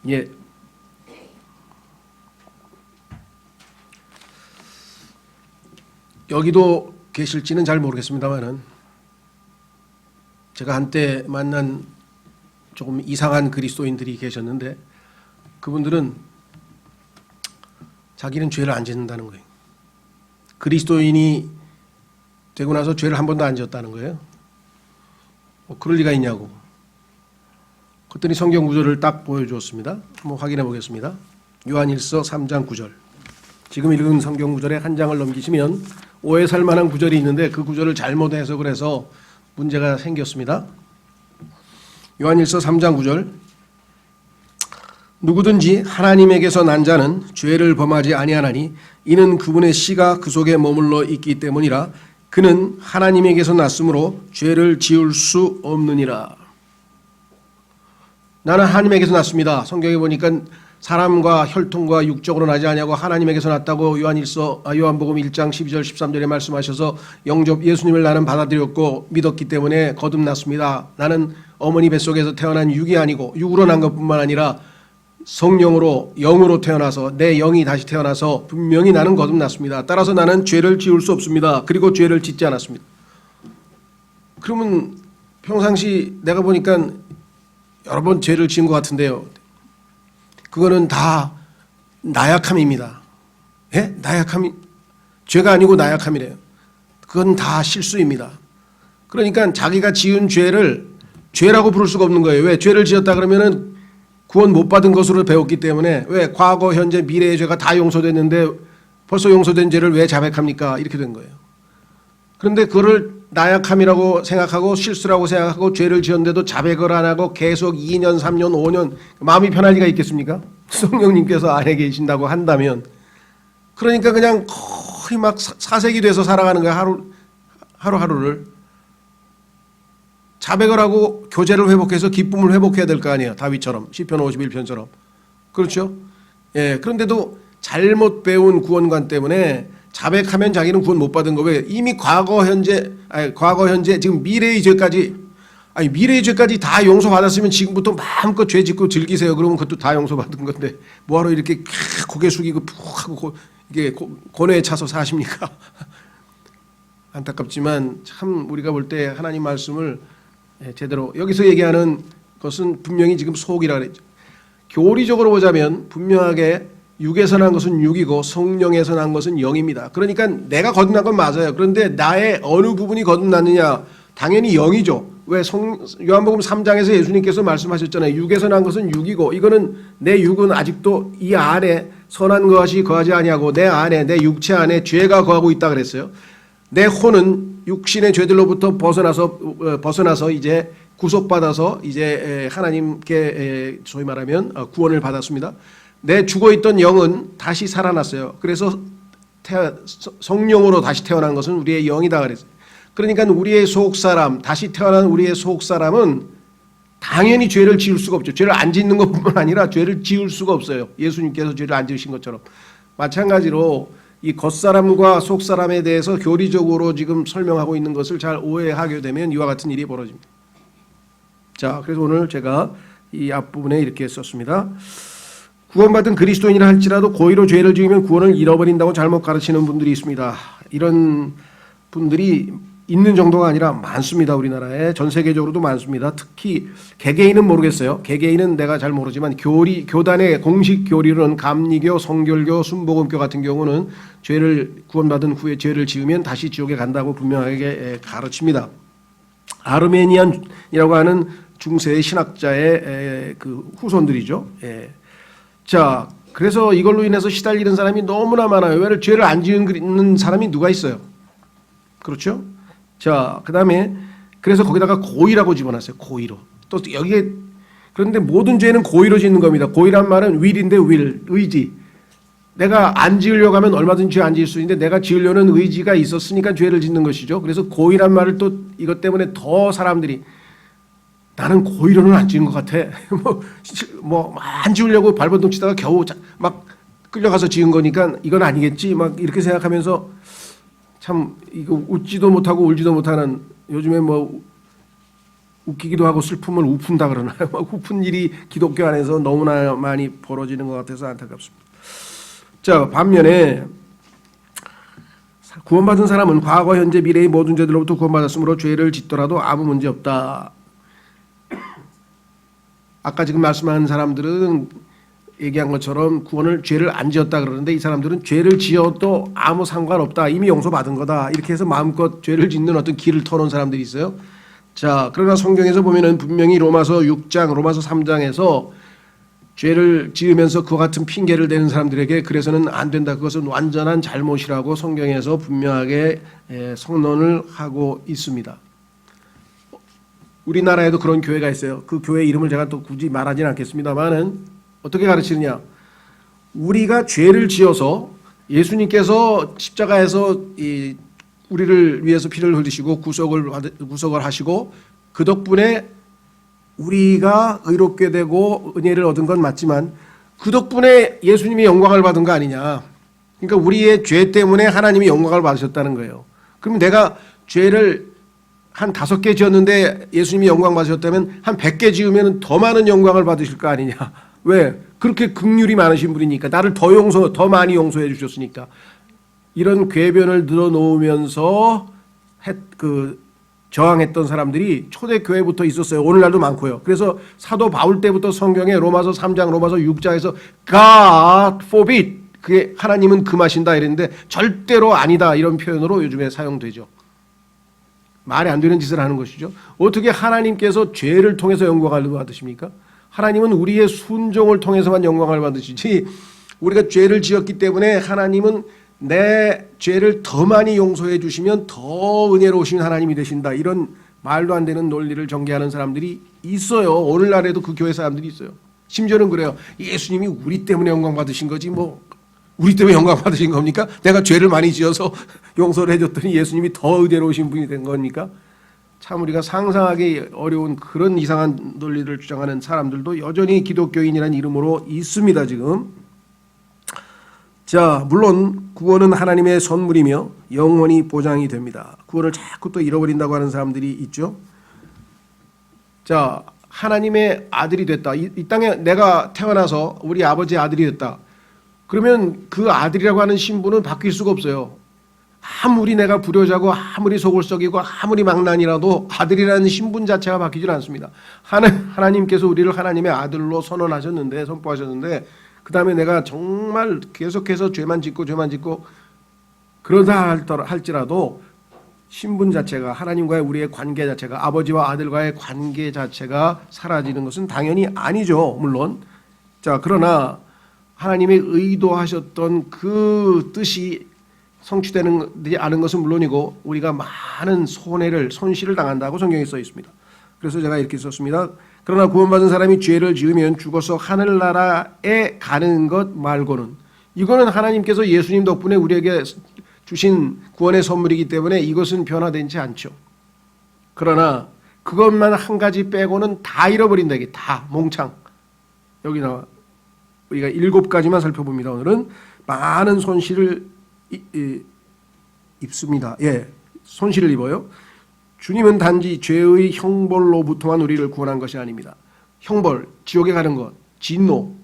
예. 여기도 계실지는 잘 모르겠습니다만은 제가 한때 만난 조금 이상한 그리스도인들이 계셨는데 그분들은 자기는 죄를 안 짓는다는 거예요. 그리스도인이 되고 나서 죄를 한 번도 안 지었다는 거예요. 뭐 그럴 리가 있냐고. 그랬더니 성경 구절을 딱 보여주었습니다. 한번 확인해 보겠습니다. 요한일서 3장 9절. 지금 읽은 성경 구절에 한 장을 넘기시면 오해 살 만한 구절이 있는데 그 구절을 잘못 해석을 해서 문제가 생겼습니다. 요한일서 3장 9절. 누구든지 하나님에게서 난 자는 죄를 범하지 아니하나니 이는 그분의 씨가 그 속에 머물러 있기 때문이라. 그는 하나님에게서 났으므로 죄를 지을 수 없느니라. 나는 하나님에게서 났습니다. 성경에 보니까 사람과 혈통과 육적으로 나지 아니하고 하나님에게서 났다고 요한복음 1장 12절 13절에 말씀하셔서 영접 예수님을 나는 받아들였고 믿었기 때문에 거듭났습니다. 나는 어머니 뱃속에서 태어난 육이 아니고 육으로 난 것뿐만 아니라 성령으로 영으로 태어나서 내 영이 다시 태어나서 분명히 나는 거듭났습니다. 따라서 나는 죄를 지을 수 없습니다. 그리고 죄를 짓지 않았습니다. 그러면 평상시 내가 보니까 여러 번 죄를 지은 것 같은데요. 그거는 다 나약함입니다. 예? 나약함이 죄가 아니고 나약함이래요. 그건 다 실수입니다. 그러니까 자기가 지은 죄를 죄라고 부를 수가 없는 거예요. 왜? 죄를 지었다 그러면은 구원 못 받은 것으로 배웠기 때문에 왜 과거, 현재, 미래의 죄가 다 용서됐는데 벌써 용서된 죄를 왜 자백합니까? 이렇게 된 거예요. 그런데 그거를 나약함이라고 생각하고 실수라고 생각하고 죄를 지었는데도 자백을 안 하고 계속 2년, 3년, 5년 마음이 편할 리가 있겠습니까? 성령님께서 안에 계신다고 한다면 그러니까 그냥 거의 막 사색이 돼서 살아가는 거예요. 하루하루를. 자백을 하고 교제를 회복해서 기쁨을 회복해야 될 거 아니에요. 다윗처럼 시편 51편처럼. 그렇죠? 예, 그런데도 잘못 배운 구원관 때문에 자백하면 자기는 구원 못 받은 거. 왜? 이미 과거 현재 지금 미래의 죄까지 미래의 죄까지 다 용서받았으면 지금부터 마음껏 죄 짓고 즐기세요. 그러면 그것도 다 용서받은 건데 뭐하러 이렇게 고개 숙이고 푹 하고 이게 고뇌에 차서 사십니까? 안타깝지만 참 우리가 볼 때 하나님 말씀을 제대로 여기서 얘기하는 것은 분명히 지금 속이라 그랬죠. 교리적으로 보자면 분명하게 육에서 난 것은 육이고 성령에서 난 것은 영입니다. 그러니까 내가 거듭난 건 맞아요. 그런데 나의 어느 부분이 거듭났느냐? 당연히 영이죠. 왜? 요한복음 3장에서 예수님께서 말씀하셨잖아요. 육에서 난 것은 육이고 이거는 내 육은 아직도 이 안에 선한 것이 거하지 아니하고 내 안에 내 육체 안에 죄가 거하고 있다 그랬어요. 내 혼은 육신의 죄들로부터 벗어나서 이제 구속받아서 이제 하나님께 소위 말하면 구원을 받았습니다. 내 죽어있던 영은 다시 살아났어요. 그래서 성령으로 다시 태어난 것은 우리의 영이다 그랬어요. 그러니까 우리의 속사람, 다시 태어난 우리의 속사람은 당연히 죄를 지을 수가 없죠. 죄를 안 짓는 것뿐만 아니라 죄를 지을 수가 없어요. 예수님께서 죄를 안 지으신 것처럼. 마찬가지로 이 겉사람과 속사람에 대해서 교리적으로 지금 설명하고 있는 것을 잘 오해하게 되면 이와 같은 일이 벌어집니다. 자, 그래서 오늘 제가 이 앞부분에 이렇게 썼습니다. 구원받은 그리스도인이라 할지라도 고의로 죄를 지으면 구원을 잃어버린다고 잘못 가르치는 분들이 있습니다. 이런 분들이 있는 정도가 아니라 많습니다. 우리나라에 전 세계적으로도 많습니다. 특히 개개인은 모르겠어요. 개개인은 내가 잘 모르지만 교단의 공식 교리로는 감리교, 성결교, 순복음교 같은 경우는 구원받은 후에 죄를 지으면 다시 지옥에 간다고 분명하게 가르칩니다. 아르메니안이라고 하는 중세의 신학자의 그 후손들이죠. 자, 그래서 이걸로 인해서 시달리는 사람이 너무나 많아요. 왜? 죄를 안 지은 사람이 누가 있어요? 그렇죠? 자, 그 다음에 그래서 거기다가 고의라고 집어넣었어요. 고의로. 또 여기에 그런데 모든 죄는 고의로 짓는 겁니다. 고의란 말은 will인데 will, 의지. 내가 안 지으려고 하면 얼마든지 죄 안 지을 수 있는데 내가 지으려는 의지가 있었으니까 죄를 짓는 것이죠. 그래서 고의란 말을 또 이것 때문에 더 사람들이 나는 고의로는 안 지은 것 같아. 안 지으려고 발버둥 치다가 겨우 막 끌려가서 지은 거니까 이건 아니겠지. 막 이렇게 생각하면서 참 이거 웃지도 못하고 울지도 못하는 요즘에 웃기기도 하고 슬픔을 우푼다 그러나요? 우픈 일이 기독교 안에서 너무나 많이 벌어지는 것 같아서 안타깝습니다. 자, 반면에 구원받은 사람은 과거, 현재, 미래의 모든 죄들로부터 구원받았으므로 죄를 짓더라도 아무 문제 없다. 아까 지금 말씀한 사람들은 얘기한 것처럼 죄를 안 지었다 그러는데 이 사람들은 죄를 지어도 아무 상관없다. 이미 용서받은 거다. 이렇게 해서 마음껏 죄를 짓는 어떤 길을 터놓은 사람들이 있어요. 자, 그러나 성경에서 보면은 분명히 로마서 6장, 로마서 3장에서 죄를 지으면서 그와 같은 핑계를 대는 사람들에게 그래서는 안 된다. 그것은 완전한 잘못이라고 성경에서 분명하게 선언을 하고 있습니다. 우리나라에도 그런 교회가 있어요. 그 교회 이름을 제가 또 굳이 말하지는 않겠습니다만은 어떻게 가르치느냐. 우리가 죄를 지어서 예수님께서 십자가에서 우리를 위해서 피를 흘리시고 구속을 하시고 그 덕분에 우리가 의롭게 되고 은혜를 얻은 건 맞지만 그 덕분에 예수님이 영광을 받은 거 아니냐. 그러니까 우리의 죄 때문에 하나님이 영광을 받으셨다는 거예요. 그럼 내가 죄를 한 5개 지었는데 예수님이 영광 받으셨다면 한 100개 지으면 더 많은 영광을 받으실 거 아니냐. 왜? 그렇게 긍휼이 많으신 분이니까. 나를 더 많이 용서해 주셨으니까. 이런 궤변을 늘어놓으면서 저항했던 사람들이 초대교회부터 있었어요. 오늘날도 많고요. 그래서 사도 바울 때부터 성경에 로마서 3장, 로마서 6장에서 God forbid, 그게 하나님은 금하신다 이랬는데 절대로 아니다 이런 표현으로 요즘에 사용되죠. 말이 안 되는 짓을 하는 것이죠. 어떻게 하나님께서 죄를 통해서 영광을 받으십니까? 하나님은 우리의 순종을 통해서만 영광을 받으시지 우리가 죄를 지었기 때문에 하나님은 내 죄를 더 많이 용서해 주시면 더 은혜로우신 하나님이 되신다. 이런 말도 안 되는 논리를 전개하는 사람들이 있어요. 오늘날에도 그 교회 사람들이 있어요. 심지어는 그래요. 예수님이 우리 때문에 영광 받으신 거지 뭐 우리 때문에 영광 받으신 겁니까? 내가 죄를 많이 지어서 용서를 해줬더니 예수님이 더 은혜로우신 분이 된 겁니까? 참 우리가 상상하기 어려운 그런 이상한 논리를 주장하는 사람들도 여전히 기독교인이라는 이름으로 있습니다. 지금. 자, 물론 구원은 하나님의 선물이며 영원히 보장이 됩니다. 구원을 자꾸 또 잃어버린다고 하는 사람들이 있죠. 자, 하나님의 아들이 됐다. 이 땅에 내가 태어나서 우리 아버지의 아들이 됐다. 그러면 그 아들이라고 하는 신분은 바뀔 수가 없어요. 아무리 내가 불효자고 아무리 속을 썩이고 아무리 망난이라도 아들이라는 신분 자체가 바뀌질 않습니다. 하나님께서 우리를 하나님의 아들로 선포하셨는데 그 다음에 내가 정말 계속해서 죄만 짓고 그러다 할지라도 신분 자체가 하나님과의 우리의 관계 자체가 아버지와 아들과의 관계 자체가 사라지는 것은 당연히 아니죠. 물론. 자, 그러나 하나님의 의도하셨던 그 뜻이 성취되지 않은 것은 물론이고 우리가 많은 손실을 당한다고 성경에 써 있습니다. 그래서 제가 이렇게 썼습니다. 그러나 구원받은 사람이 죄를 지으면 죽어서 하늘나라에 가는 것 말고는, 이거는 하나님께서 예수님 덕분에 우리에게 주신 구원의 선물이기 때문에 이것은 변화되지 않죠. 그러나 그것만 한 가지 빼고는 다 잃어버린다. 이게 다 몽창. 여기 나와 우리가 7가지만 살펴봅니다. 오늘은 많은 손실을 입습니다. 예, 손실을 입어요. 주님은 단지 죄의 형벌로부터만 우리를 구원한 것이 아닙니다. 형벌, 지옥에 가는 것, 진노,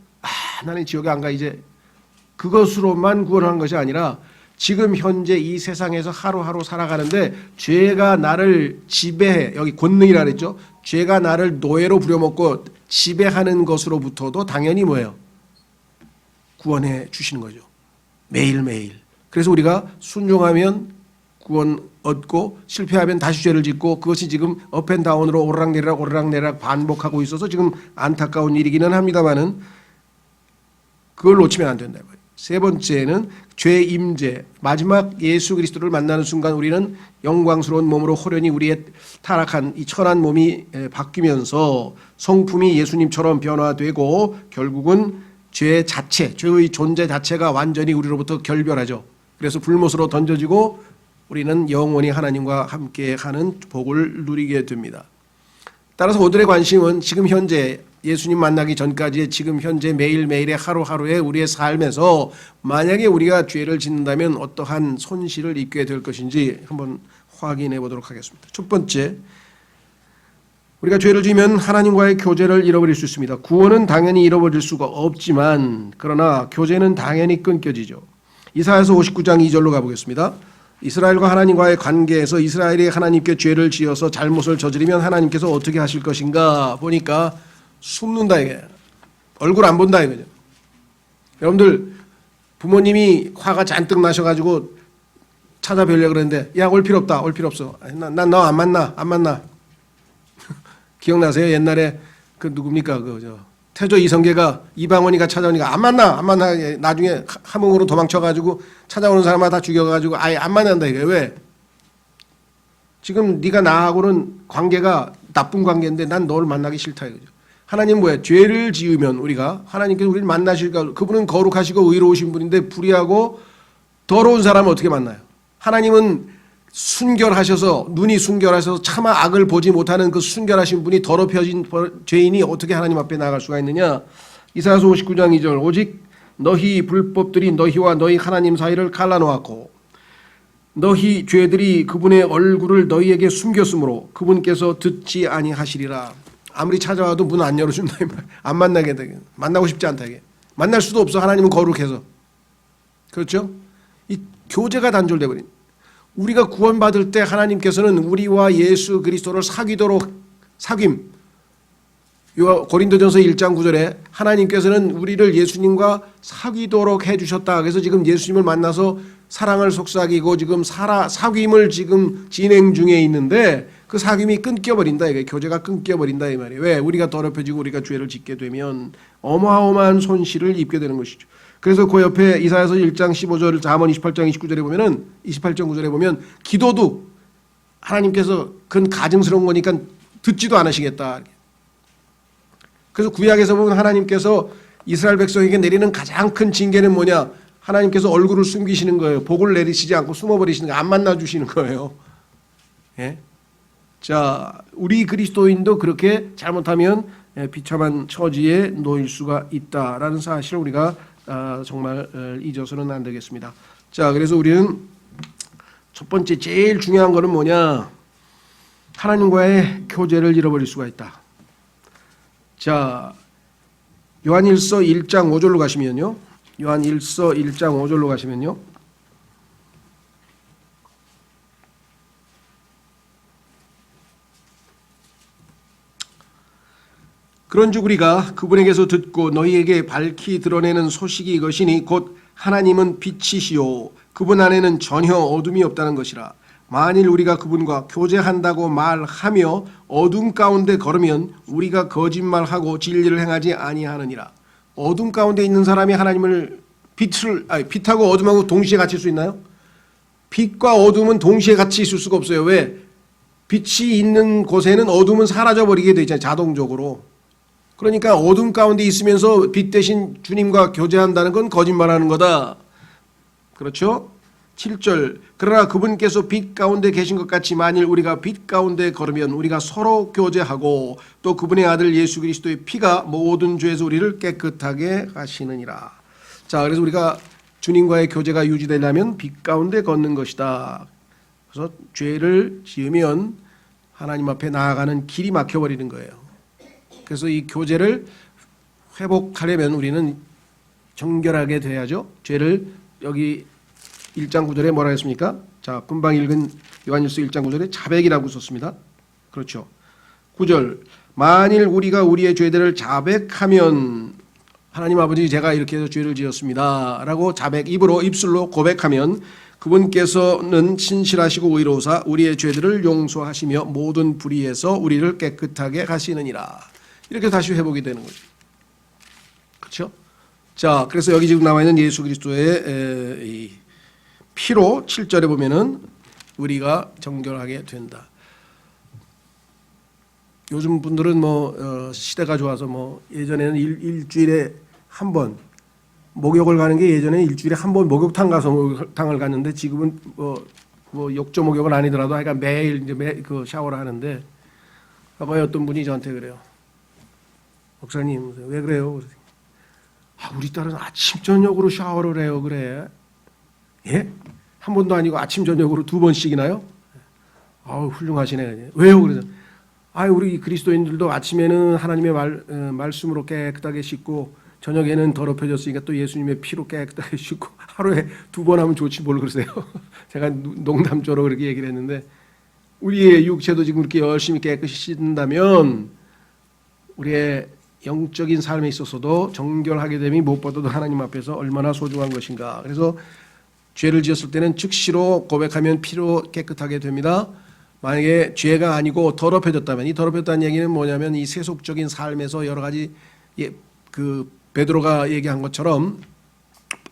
나는 지옥에 안 가 이제, 그것으로만 구원한 것이 아니라 지금 현재 이 세상에서 하루하루 살아가는데 죄가 나를 지배해, 여기 권능이라 그랬죠. 죄가 나를 노예로 부려먹고 지배하는 것으로부터도 당연히 뭐예요? 구원해 주시는 거죠. 매일매일. 그래서 우리가 순종하면 구원 얻고 실패하면 다시 죄를 짓고, 그것이 지금 업앤다운으로 오르락내리락 반복하고 있어서 지금 안타까운 일이기는 합니다만은 그걸 놓치면 안 된다. 세 번째는 죄 임재. 마지막 예수 그리스도를 만나는 순간 우리는 영광스러운 몸으로 호련히 우리의 타락한 이 천한 몸이 바뀌면서 성품이 예수님처럼 변화되고 결국은 죄 자체, 죄의 존재 자체가 완전히 우리로부터 결별하죠. 그래서 불못으로 던져지고 우리는 영원히 하나님과 함께하는 복을 누리게 됩니다. 따라서 오늘의 관심은 지금 현재 예수님 만나기 전까지의 지금 현재 매일매일의 하루하루의 우리의 삶에서 만약에 우리가 죄를 짓는다면 어떠한 손실을 입게 될 것인지 한번 확인해 보도록 하겠습니다. 첫 번째, 우리가 죄를 지으면 하나님과의 교제를 잃어버릴 수 있습니다. 구원은 당연히 잃어버릴 수가 없지만 그러나 교제는 당연히 끊겨지죠. 이사야서 59장 2절로 가보겠습니다. 이스라엘과 하나님과의 관계에서 이스라엘이 하나님께 죄를 지어서 잘못을 저지르면 하나님께서 어떻게 하실 것인가 보니까 숨는다 이게. 얼굴 안 본다 이거죠. 여러분들 부모님이 화가 잔뜩 나셔가지고 찾아뵈려고 그랬는데 야 올 필요 없다 올 필요 없어. 난 너 안 만나. 기억나세요? 옛날에 그 누굽니까 태조 이성계가 이방원이가 찾아오니까 안 만나 나중에 함흥으로 도망쳐가지고 찾아오는 사람마다 다 죽여가지고 아예 안 만난다 이게. 왜? 지금 네가 나하고는 관계가 나쁜 관계인데 난 너를 만나기 싫다 이거죠. 하나님은 뭐야? 죄를 지으면 우리가 하나님께서 우리를 만나실까? 그분은 거룩하시고 의로우신 분인데 불의하고 더러운 사람을 어떻게 만나요? 하나님은 순결하셔서 눈이 순결하셔서 차마 악을 보지 못하는 그 순결하신 분이 더럽혀진 죄인이 어떻게 하나님 앞에 나아갈 수가 있느냐? 이사야서 59장 2절 오직 너희 불법들이 너희와 너희 하나님 사이를 갈라놓았고 너희 죄들이 그분의 얼굴을 너희에게 숨겼으므로 그분께서 듣지 아니하시리라. 아무리 찾아와도 문 안 열어준다 이 말. 안 만나게 되게 만나고 싶지 않다 이게. 만날 수도 없어. 하나님은 거룩해서. 그렇죠? 이 교제가 단절돼 버린. 우리가 구원받을 때 하나님께서는 우리와 예수 그리스도를 사귐. 고린도전서 1장 9절에 하나님께서는 우리를 예수님과 사귀도록 해주셨다. 그래서 지금 예수님을 만나서 사랑을 속삭이고 지금 사귐을 지금 진행 중에 있는데 그 사귐이 끊겨버린다. 이게 교제가 끊겨버린다 이 말이에요. 왜? 우리가 더럽혀지고 우리가 죄를 짓게 되면 어마어마한 손실을 입게 되는 것이죠. 그래서 그 옆에 이사야서 1장 15절, 잠언 28장 29절에 보면은 28장 9절에 보면 기도도 하나님께서 그건 가증스러운 거니까 듣지도 않으시겠다. 그래서 구약에서 보면 하나님께서 이스라엘 백성에게 내리는 가장 큰 징계는 뭐냐? 하나님께서 얼굴을 숨기시는 거예요. 복을 내리시지 않고 숨어버리시는 거예요. 안 만나주시는 거예요. 예? 자, 우리 그리스도인도 그렇게 잘못하면 비참한 처지에 놓일 수가 있다라는 사실을 우리가 정말 잊어서는 안 되겠습니다. 자, 그래서 우리는 첫 번째 제일 중요한 거는 뭐냐? 하나님과의 교제를 잃어버릴 수가 있다. 자, 요한일서 1장 5절로 가시면요. 요한일서 1장 5절로 가시면요. 그런즉 우리가 그분에게서 듣고 너희에게 밝히 드러내는 소식이 이것이니 곧 하나님은 빛이시요 그분 안에는 전혀 어둠이 없다는 것이라. 만일 우리가 그분과 교제한다고 말하며 어둠 가운데 걸으면 우리가 거짓말하고 진리를 행하지 아니하느니라. 어둠 가운데 있는 사람이 하나님을 빛하고 어둠하고 동시에 갇힐 수 있나요? 빛과 어둠은 동시에 같이 있을 수가 없어요. 왜? 빛이 있는 곳에는 어둠은 사라져버리게 되어 있잖아요. 자동적으로. 그러니까 어둠 가운데 있으면서 빛 대신 주님과 교제한다는 건 거짓말하는 거다. 그렇죠? 7절 그러나 그분께서 빛 가운데 계신 것 같이 만일 우리가 빛 가운데 걸으면 우리가 서로 교제하고 또 그분의 아들 예수 그리스도의 피가 모든 죄에서 우리를 깨끗하게 하시느니라. 자, 그래서 우리가 주님과의 교제가 유지되려면 빛 가운데 걷는 것이다. 그래서 죄를 지으면 하나님 앞에 나아가는 길이 막혀버리는 거예요. 그래서 이 교제를 회복하려면 우리는 정결하게 돼야죠. 죄를 여기 1장 9절에 뭐라 했습니까? 자, 금방 읽은 요한일서 1장 9절에 자백이라고 썼습니다. 그렇죠. 9절 만일 우리가 우리의 죄들을 자백하면 하나님 아버지 제가 이렇게 해서 죄를 지었습니다 라고 입으로 입술로 고백하면 그분께서는 신실하시고 의로우사 우리의 죄들을 용서하시며 모든 불의에서 우리를 깨끗하게 하시느니라. 이렇게 다시 회복이 되는 거죠. 그렇죠? 자, 그래서 여기 지금 나와 있는 예수 그리스도의 이 피로 7절에 보면은 우리가 정결하게 된다. 요즘 분들은 시대가 좋아서 예전에는 일주일에 한 번 목욕을 가는 게 예전에 일주일에 한 번 목욕탕 가서 목욕탕을 갔는데 지금은 욕조 목욕은 아니더라도 하여간 매일 그 샤워를 하는데 어떤 분이 저한테 그래요. 목사님 왜 그래요? 우리 딸은 아침 저녁으로 샤워를 해요. 그래. 예? 한 번도 아니고 아침 저녁으로 2번씩이나요? 훌륭하시네. 왜요? 그래서 우리 그리스도인들도 아침에는 하나님의 말씀으로 깨끗하게 씻고 저녁에는 더럽혀졌으니까 또 예수님의 피로 깨끗하게 씻고 하루에 2번 하면 좋지 뭘 그러세요. 제가 농담조로 그렇게 얘기를 했는데 우리의 육체도 지금 그렇게 열심히 깨끗이 씻는다면 우리의 영적인 삶에 있어서도 정결하게 됨이 무엇보다도 하나님 앞에서 얼마나 소중한 것인가. 그래서 죄를 지었을 때는 즉시로 고백하면 피로 깨끗하게 됩니다. 만약에 죄가 아니고 더럽혀졌다면, 이 더럽혀졌다는 얘기는 뭐냐면 이 세속적인 삶에서 여러 가지 그 베드로가 얘기한 것처럼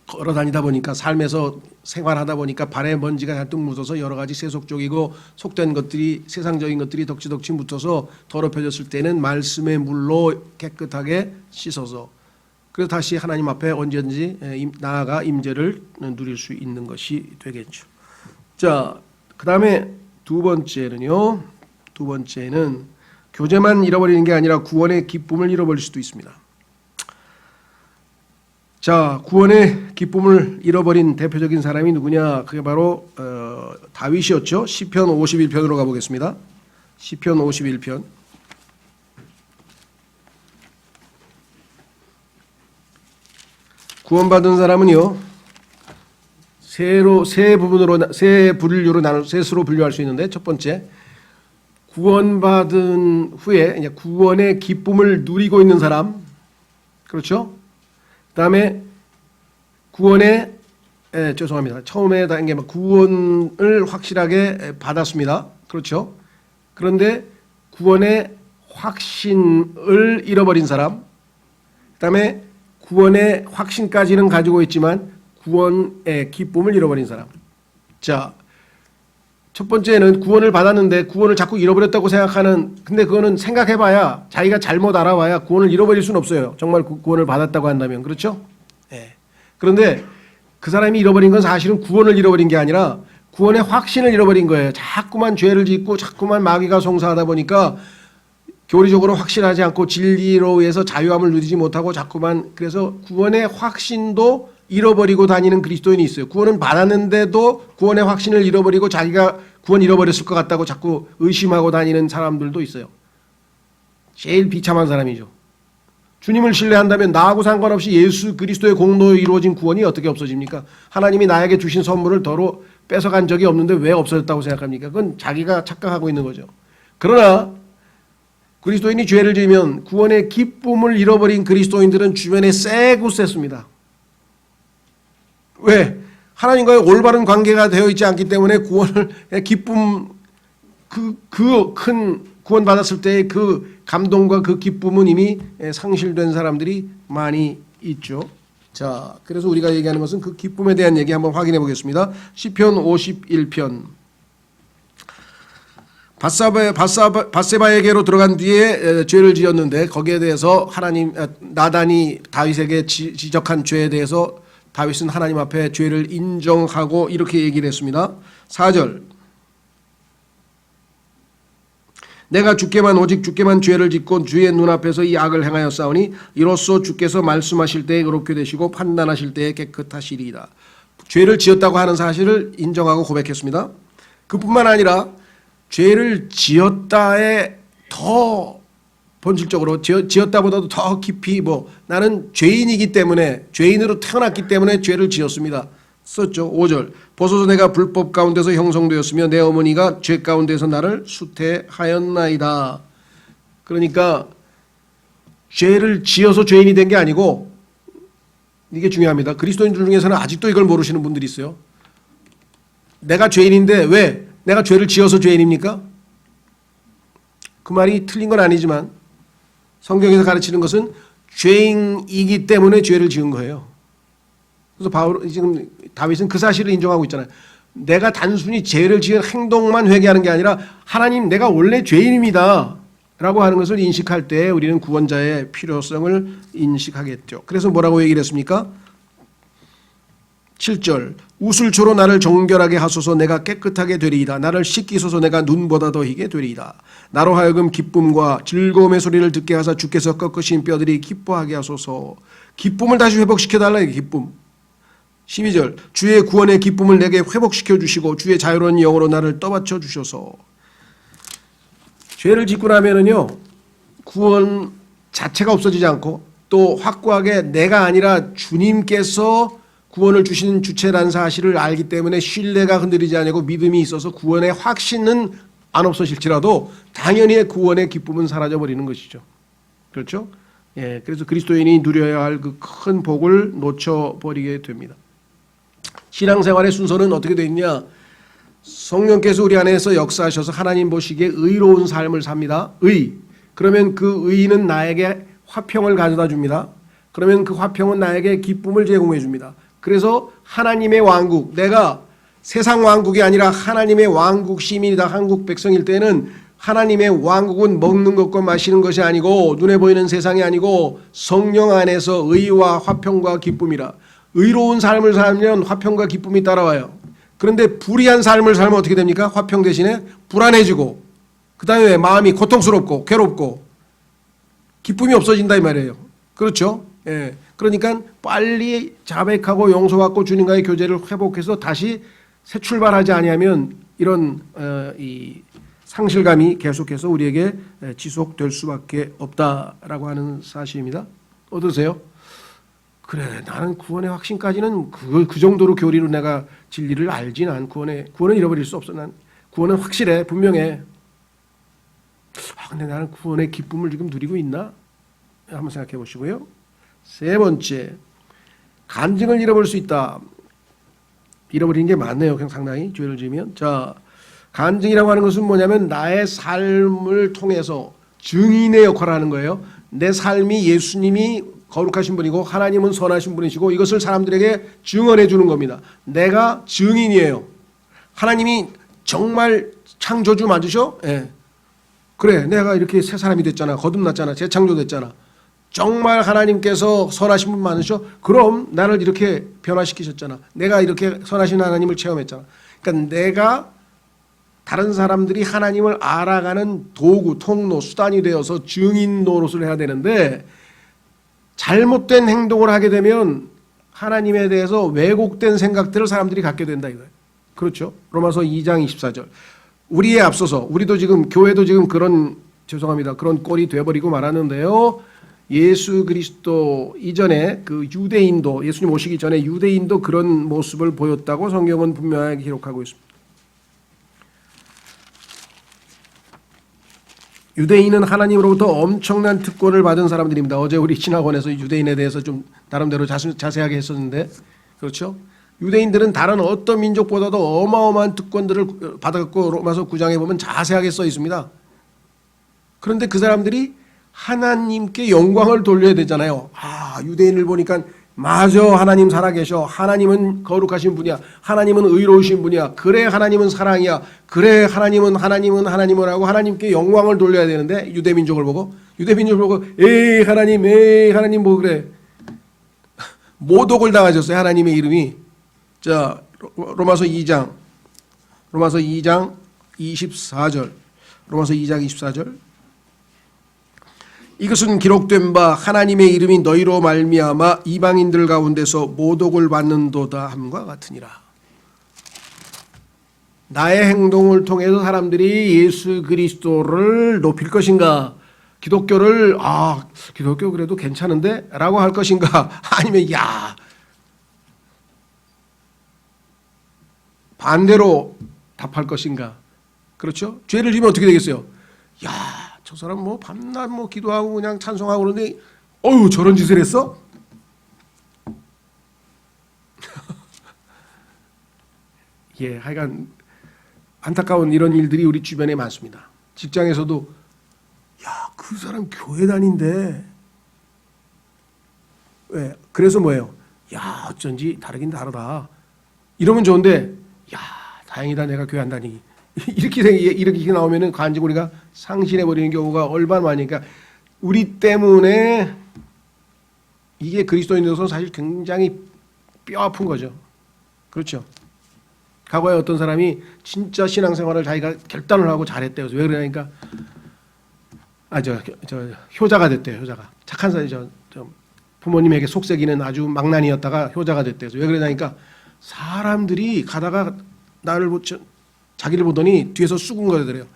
걸어 다니다 보니까 삶에서 생활하다 보니까 발에 먼지가 잔뜩 묻어서 여러 가지 세속적이고 속된 것들이 세상적인 것들이 덕지덕지 묻어서 더럽혀졌을 때는 말씀의 물로 깨끗하게 씻어서 그래서 다시 하나님 앞에 언제든지 나아가 임재를 누릴 수 있는 것이 되겠죠. 자, 그다음에 두 번째는 교제만 잃어버리는 게 아니라 구원의 기쁨을 잃어버릴 수도 있습니다. 자, 구원의 기쁨을 잃어버린 대표적인 사람이 누구냐? 그게 바로 다윗이었죠. 시편 51편으로 가보겠습니다. 시편 51편. 구원받은 사람은요, 세 분류로 셋으로 분류할 수 있는데, 첫 번째, 구원받은 후에 이제 구원의 기쁨을 누리고 있는 사람, 그렇죠? 그다음에 처음에 단계 구원을 확실하게 받았습니다. 그렇죠? 그런데 구원의 확신을 잃어버린 사람, 그다음에 구원의 확신까지는 가지고 있지만 구원의 기쁨을 잃어버린 사람. 자, 첫 번째는 구원을 받았는데 구원을 자꾸 잃어버렸다고 생각하는, 근데 그거는 생각해봐야 자기가 잘못 알아봐야 구원을 잃어버릴 수는 없어요. 정말 구원을 받았다고 한다면. 그렇죠? 네. 그런데 그 사람이 잃어버린 건 사실은 구원을 잃어버린 게 아니라 구원의 확신을 잃어버린 거예요. 자꾸만 죄를 짓고 자꾸만 마귀가 송사하다 보니까 교리적으로 확신하지 않고 진리로 의해서 자유함을 누리지 못하고 자꾸만, 그래서 구원의 확신도 잃어버리고 다니는 그리스도인이 있어요. 구원은 받았는데도 구원의 확신을 잃어버리고 자기가 구원 잃어버렸을 것 같다고 자꾸 의심하고 다니는 사람들도 있어요. 제일 비참한 사람이죠. 주님을 신뢰한다면 나하고 상관없이 예수 그리스도의 공로로 이루어진 구원이 어떻게 없어집니까? 하나님이 나에게 주신 선물을 더러 뺏어간 적이 없는데 왜 없어졌다고 생각합니까? 그건 자기가 착각하고 있는 거죠. 그러나 그리스도인이 죄를 지으면 구원의 기쁨을 잃어버린 그리스도인들은 주변에 세고 셌습니다. 왜? 하나님과의 올바른 관계가 되어 있지 않기 때문에 구원의 기쁨, 그 큰 구원 받았을 때의 그 감동과 그 기쁨은 이미 상실된 사람들이 많이 있죠. 자, 그래서 우리가 얘기하는 것은 그 기쁨에 대한 얘기 한번 확인해 보겠습니다. 시편 51편. 밧세바에게로 들어간 뒤에 죄를 지었는데 거기에 대해서 나단이 다윗에게 지적한 죄에 대해서 다윗은 하나님 앞에 죄를 인정하고 이렇게 얘기를 했습니다. 4절. 내가 오직 주께만 죄를 짓고 주의 눈앞에서 이 악을 행하였사오니 이로써 주께서 말씀하실 때에 의롭게 되시고 판단하실 때에 깨끗하시리이다. 죄를 지었다고 하는 사실을 인정하고 고백했습니다. 그뿐만 아니라 죄를 지었다에 더 본질적으로 지었다보다도 더 깊이 나는 죄인이기 때문에 죄인으로 태어났기 때문에 죄를 지었습니다. 썼죠. 5절. 보소서 내가 불법 가운데서 형성되었으며 내 어머니가 죄 가운데서 나를 수태하였나이다. 그러니까 죄를 지어서 죄인이 된 게 아니고, 이게 중요합니다. 그리스도인들 중에서는 아직도 이걸 모르시는 분들이 있어요. 내가 죄인인데 왜 내가 죄를 지어서 죄인입니까? 그 말이 틀린 건 아니지만 성경에서 가르치는 것은 죄인이기 때문에 죄를 지은 거예요. 그래서 지금 다윗은 그 사실을 인정하고 있잖아요. 내가 단순히 죄를 지은 행동만 회개하는 게 아니라 하나님 내가 원래 죄인입니다 라고 하는 것을 인식할 때 우리는 구원자의 필요성을 인식하겠죠. 그래서 뭐라고 얘기를 했습니까? 7절. 우슬초로 나를 정결하게 하소서. 내가 깨끗하게 되리이다. 나를 씻기소서. 내가 눈보다 더 희게 되리이다. 나로 하여금 기쁨과 즐거움의 소리를 듣게 하사 주께서 꺾으신 뼈들이 기뻐하게 하소서. 기쁨을 다시 회복시켜달라. 기쁨. 12절. 주의 구원의 기쁨을 내게 회복시켜 주시고 주의 자유로운 영으로 나를 떠받쳐 주셔서. 죄를 짓고 나면은요, 구원 자체가 없어지지 않고 또 확고하게 내가 아니라 주님께서 구원을 주시는 주체라는 사실을 알기 때문에 신뢰가 흔들리지 않고 믿음이 있어서 구원의 확신은 안 없어질지라도 당연히 구원의 기쁨은 사라져버리는 것이죠. 그렇죠? 예, 그래서 그리스도인이 누려야 할 그 큰 복을 놓쳐버리게 됩니다. 신앙생활의 순서는 어떻게 되어 있냐? 성령께서 우리 안에서 역사하셔서 하나님 보시기에 의로운 삶을 삽니다. 그러면 그 의는 나에게 화평을 가져다 줍니다. 그러면 그 화평은 나에게 기쁨을 제공해 줍니다. 그래서 하나님의 왕국, 내가 세상 왕국이 아니라 하나님의 왕국 시민이다, 한국 백성일 때는 하나님의 왕국은 먹는 것과 마시는 것이 아니고 눈에 보이는 세상이 아니고 성령 안에서 의와 화평과 기쁨이라. 의로운 삶을 살면 화평과 기쁨이 따라와요. 그런데 불의한 삶을 살면 어떻게 됩니까? 화평 대신에 불안해지고 그 다음에 마음이 고통스럽고 괴롭고 기쁨이 없어진다 이 말이에요. 그렇죠? 예. 그러니까 빨리 자백하고 용서받고 주님과의 교제를 회복해서 다시 새 출발하지 아니하면 이런 이 상실감이 계속해서 우리에게 지속될 수밖에 없다라고 하는 사실입니다. 어떠세요? 그래, 나는 구원의 확신까지는 그 정도로 교리로 내가 진리를 알지. 난 구원은 잃어버릴 수 없어. 난 구원은 확실해, 분명해. 근데 나는 구원의 기쁨을 지금 누리고 있나? 한번 생각해 보시고요. 세 번째, 간증을 잃어버릴 수 있다. 잃어버리는 게 많네요. 그냥 상당히 죄를 지으면. 자, 간증이라고 하는 것은 뭐냐면 나의 삶을 통해서 증인의 역할을 하는 거예요. 내 삶이 예수님이 거룩하신 분이고 하나님은 선하신 분이시고 이것을 사람들에게 증언해 주는 겁니다. 내가 증인이에요. 하나님이 정말 창조주 맞으셔? 예. 그래, 내가 이렇게 새 사람이 됐잖아. 거듭났잖아. 재창조됐잖아. 정말 하나님께서 선하신 분 많으셔? 그럼 나를 이렇게 변화시키셨잖아. 내가 이렇게 선하신 하나님을 체험했잖아. 그러니까 내가 다른 사람들이 하나님을 알아가는 도구, 통로, 수단이 되어서 증인 노릇을 해야 되는데 잘못된 행동을 하게 되면 하나님에 대해서 왜곡된 생각들을 사람들이 갖게 된다 이거예요. 그렇죠? 로마서 2장 24절. 우리에 앞서서 우리도 지금 교회도 지금 그런 꼴이 되어버리고 말았는데요. 예수 그리스도 이전에 그 유대인도 예수님 오시기 전에 유대인도 그런 모습을 보였다고 성경은 분명하게 기록하고 있습니다. 유대인은 하나님으로부터 엄청난 특권을 받은 사람들입니다. 어제 우리 신학원에서 유대인에 대해서 좀 나름대로 자세하게 했었는데 그렇죠? 유대인들은 다른 어떤 민족보다도 어마어마한 특권들을 받았고 로마서 9장에 보면 자세하게 써 있습니다. 그런데 그 사람들이 하나님께 영광을 돌려야 되잖아요. 유대인을 보니까 맞아, 하나님 살아계셔. 하나님은 거룩하신 분이야. 하나님은 의로우신 분이야. 그래, 하나님은 사랑이야. 그래, 하나님은 하고 하나님께 영광을 돌려야 되는데 유대민족을 보고 에이 하나님 뭐 그래. 모독을 당하셨어요. 하나님의 이름이. 자, 로마서 2장 24절. 로마서 2장 24절. 이것은 기록된 바 하나님의 이름이 너희로 말미암아 이방인들 가운데서 모독을 받는도다 함과 같으니라. 나의 행동을 통해서 사람들이 예수 그리스도를 높일 것인가? 기독교를 기독교 그래도 괜찮은데? 라고 할 것인가? 아니면 반대로 답할 것인가? 그렇죠? 죄를 지으면 어떻게 되겠어요? 저 사람 뭐 밤낮 뭐 기도하고 그냥 찬송하고 그러는데 저런 짓을 했어? 예, 하여간 안타까운 이런 일들이 우리 주변에 많습니다. 직장에서도 그 사람 교회 다닌대. 왜? 그래서 뭐예요? 어쩐지 다르긴 다르다. 이러면 좋은데 다행이다 내가 교회 안 다니기. 이렇게 나오면은 간증 우리가 상실해 버리는 경우가 얼마나 많으니까 우리 때문에 이게 그리스도인으로서 사실 굉장히 뼈 아픈 거죠. 그렇죠? 과거에 어떤 사람이 진짜 신앙생활을 자기가 결단을 하고 잘했대요. 왜 그러냐니까 효자가 됐대요. 효자가 착한 사람이 부모님에게 속삭이는 아주 망나니였다가 효자가 됐대요. 왜 그러냐니까 사람들이 가다가 자기를 보더니 뒤에서 수군거리더래요.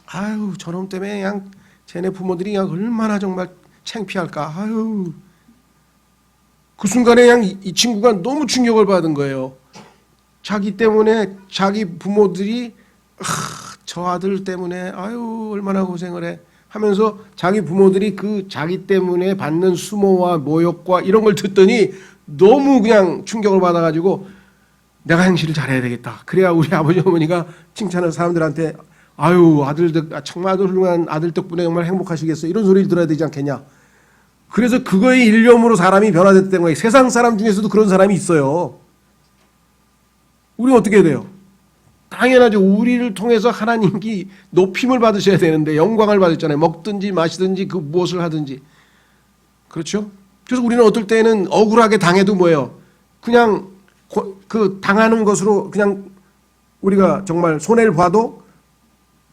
아유 저놈 때문에 그냥 쟤네 부모들이 그냥 얼마나 정말 창피할까. 아유 그 순간에 그냥 이 친구가 너무 충격을 받은 거예요. 자기 때문에 자기 부모들이 저 아들 때문에 아유 얼마나 고생을 해 하면서 자기 부모들이 그 자기 때문에 받는 수모와 모욕과 이런 걸 듣더니 너무 그냥 충격을 받아가지고 내가 행실을 잘해야 되겠다. 그래야 우리 아버지 어머니가 칭찬을 사람들한테 아유 아들들 정말 훌륭한 아들 덕분에 정말 행복하시겠어 이런 소리를 들어야 되지 않겠냐. 그래서 그거의 일념으로 사람이 변화됐다는 거예요. 세상 사람 중에서도 그런 사람이 있어요. 우리는 어떻게 해야 돼요? 당연하죠. 우리를 통해서 하나님이 높임을 받으셔야 되는데 영광을 받았잖아요. 먹든지 마시든지 그 무엇을 하든지. 그렇죠? 그래서 우리는 어떨 때는 억울하게 당해도 뭐예요? 그냥 그 당하는 것으로 그냥 우리가 정말 손해를 봐도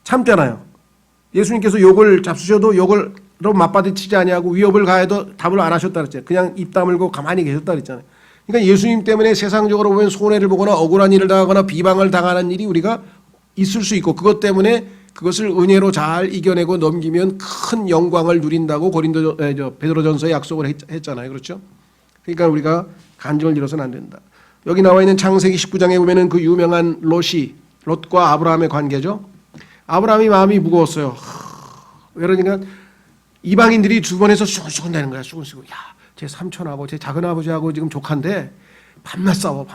참잖아요. 예수님께서 욕을 잡수셔도 욕을 맞받아치지 아니하고 위협을 가해도 답을 안 하셨다 그랬잖아요. 그냥 입 다물고 가만히 계셨다 그랬잖아요. 그러니까 예수님 때문에 세상적으로 보면 손해를 보거나 억울한 일을 당하거나 비방을 당하는 일이 우리가 있을 수 있고 그것 때문에 그것을 은혜로 잘 이겨내고 넘기면 큰 영광을 누린다고 베드로전서에 약속을 했잖아요. 그렇죠? 그러니까 우리가 간증을 잃어서는 안 된다. 여기 나와 있는 창세기 19장에 보면은 그 유명한 롯과 아브라함의 관계죠. 아브라함이 마음이 무거웠어요. 그러니까 이방인들이 주변에서 수근수근 대는 거야. 수근수근. 야, 제 삼촌하고 제 작은아버지하고 지금 조카인데 밤낮 싸워.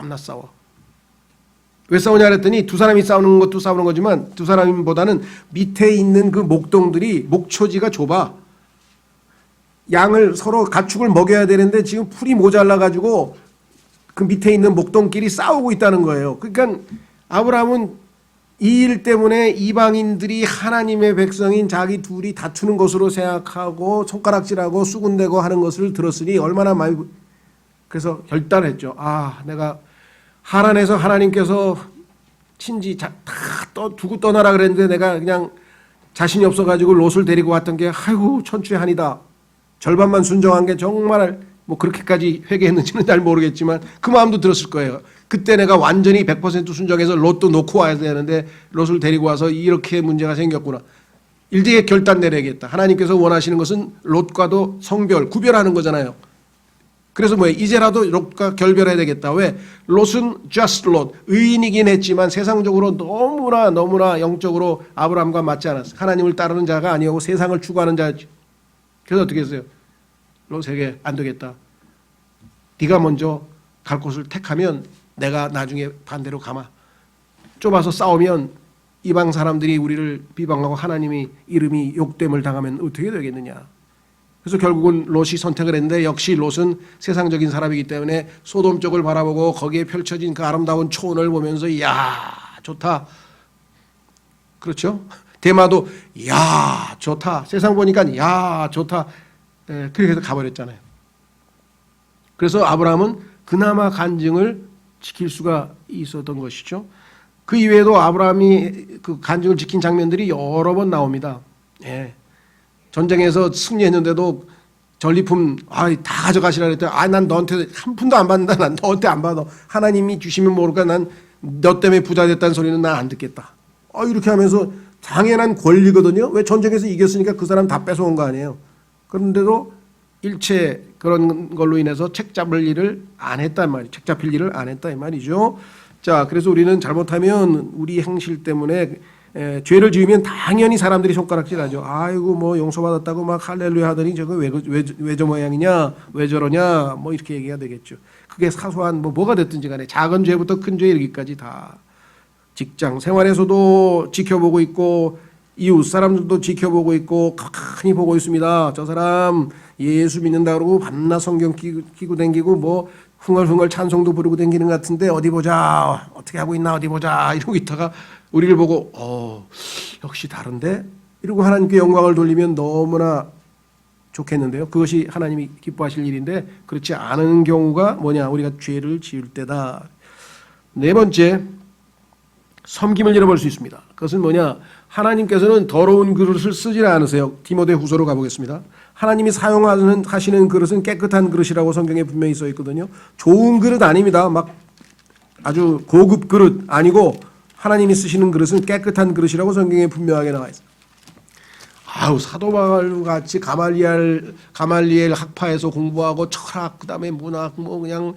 왜 싸우냐 그랬더니 두 사람이 싸우는 것도 싸우는 거지만 두 사람보다는 밑에 있는 그 목동들이 목초지가 좁아. 양을 서로 가축을 먹여야 되는데 지금 풀이 모자라 가지고 그 밑에 있는 목동끼리 싸우고 있다는 거예요. 그러니까 아브라함은 이 일 때문에 이방인들이 하나님의 백성인 자기 둘이 다투는 것으로 생각하고 손가락질하고 수군대고 하는 것을 들었으니 얼마나 많이 그래서 결단했죠. 아 내가 하란에서 하나님께서 친지 다 두고 떠나라 그랬는데 내가 그냥 자신이 없어가지고 롯을 데리고 왔던 게 아이고 천추의 한이다. 절반만 순종한 게 정말 뭐 그렇게까지 회개했는지는 잘 모르겠지만 그 마음도 들었을 거예요. 그때 내가 완전히 100% 순종해서 롯도 놓고 와야 되는데 롯을 데리고 와서 이렇게 문제가 생겼구나. 일제히 결단 내려야겠다. 하나님께서 원하시는 것은 롯과도 성별, 구별하는 거잖아요. 그래서 뭐예요? 이제라도 롯과 결별해야 되겠다. 왜? 롯은 just 롯, 의인이긴 했지만 세상적으로 너무나 영적으로 아브라함과 맞지 않았어요. 하나님을 따르는 자가 아니고 세상을 추구하는 자였죠. 그래서 어떻게 했어요? 롯에게 안 되겠다. 네가 먼저 갈 곳을 택하면 내가 나중에 반대로 가마. 좁아서 싸우면 이방 사람들이 우리를 비방하고 하나님이 이름이 욕됨을 당하면 어떻게 되겠느냐. 그래서 결국은 롯이 선택을 했는데 역시 롯은 세상적인 사람이기 때문에 소돔 쪽을 바라보고 거기에 펼쳐진 그 아름다운 초원을 보면서 이야 좋다. 그렇죠? 대마도 이야 좋다. 세상 보니까 이야 좋다. 그렇게 해서 가버렸잖아요. 그래서 아브라함은 그나마 간증을 지킬 수가 있었던 것이죠. 그 이외에도 아브라함이 그 간증을 지킨 장면들이 여러 번 나옵니다. 예. 전쟁에서 승리했는데도 전리품 다 가져가시라 그랬더니 난 너한테 한 푼도 안 받는다. 난 너한테 안 받아. 하나님이 주시면 모를까 난 너 때문에 부자 됐다는 소리는 난 안 듣겠다. 이렇게 하면서 당연한 권리거든요. 왜 전쟁에서 이겼으니까 그 사람 다 뺏어온 거 아니에요. 그런데도 일체 그런 걸로 인해서 책 잡을 일을 안 했단 말이에요. 책 잡힐 일을 안 했다 이 말이죠. 자, 그래서 우리는 잘못하면 우리 행실 때문에 죄를 지으면 당연히 사람들이 손가락질하죠. 아이고 뭐 용서받았다고 막 할렐루야 하더니 저거 왜 저 모양이냐, 왜 저러냐, 뭐 이렇게 얘기가 되겠죠. 그게 사소한 뭐가 됐든지 간에 작은 죄부터 큰 죄 이르기까지 다 직장 생활에서도 지켜보고 있고 이웃 사람들도 지켜보고 있고 가만히 보고 있습니다. 저 사람 예수 믿는다 그러고 밤낮 성경 끼고 댕기고 뭐 흥얼흥얼 찬송도 부르고 댕기는 것 같은데 어디 보자 어떻게 하고 있나 어디 보자 이러고 있다가 우리를 보고 역시 다른데 이러고 하나님께 영광을 돌리면 너무나 좋겠는데요. 그것이 하나님이 기뻐하실 일인데 그렇지 않은 경우가 뭐냐 우리가 죄를 지을 때다. 네 번째 섬김을 잃어버릴 수 있습니다. 그것은 뭐냐 하나님께서는 더러운 그릇을 쓰지 않으세요. 디모데 후서로 가보겠습니다. 하나님이 사용하시는 그릇은 깨끗한 그릇이라고 성경에 분명히 써 있거든요. 좋은 그릇 아닙니다. 막 아주 고급 그릇 아니고 하나님이 쓰시는 그릇은 깨끗한 그릇이라고 성경에 분명하게 나와 있어요. 아우 사도 바울 같이 가말리엘 학파에서 공부하고 철학 그다음에 문학 뭐 그냥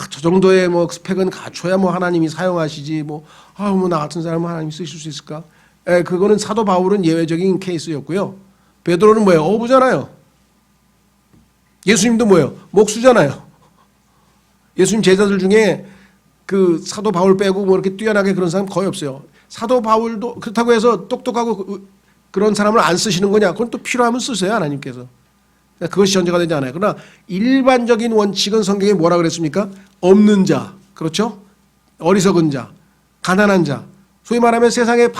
저 정도의 뭐 스펙은 갖춰야 뭐 하나님이 사용하시지 뭐 나 같은 사람은 하나님이 쓰실 수 있을까? 그거는 사도 바울은 예외적인 케이스였고요. 베드로는 뭐예요? 어부잖아요. 예수님도 뭐예요? 목수잖아요. 예수님 제자들 중에 그 사도 바울 빼고 뭐 이렇게 뛰어나게 그런 사람 거의 없어요. 사도 바울도 그렇다고 해서 똑똑하고 그런 사람을 안 쓰시는 거냐? 그건 또 필요하면 쓰세요, 하나님께서. 그것이 전제가 되지 않아요. 그러나 일반적인 원칙은 성경에 뭐라 그랬습니까? 없는 자, 그렇죠? 어리석은 자, 가난한 자, 소위 말하면 세상의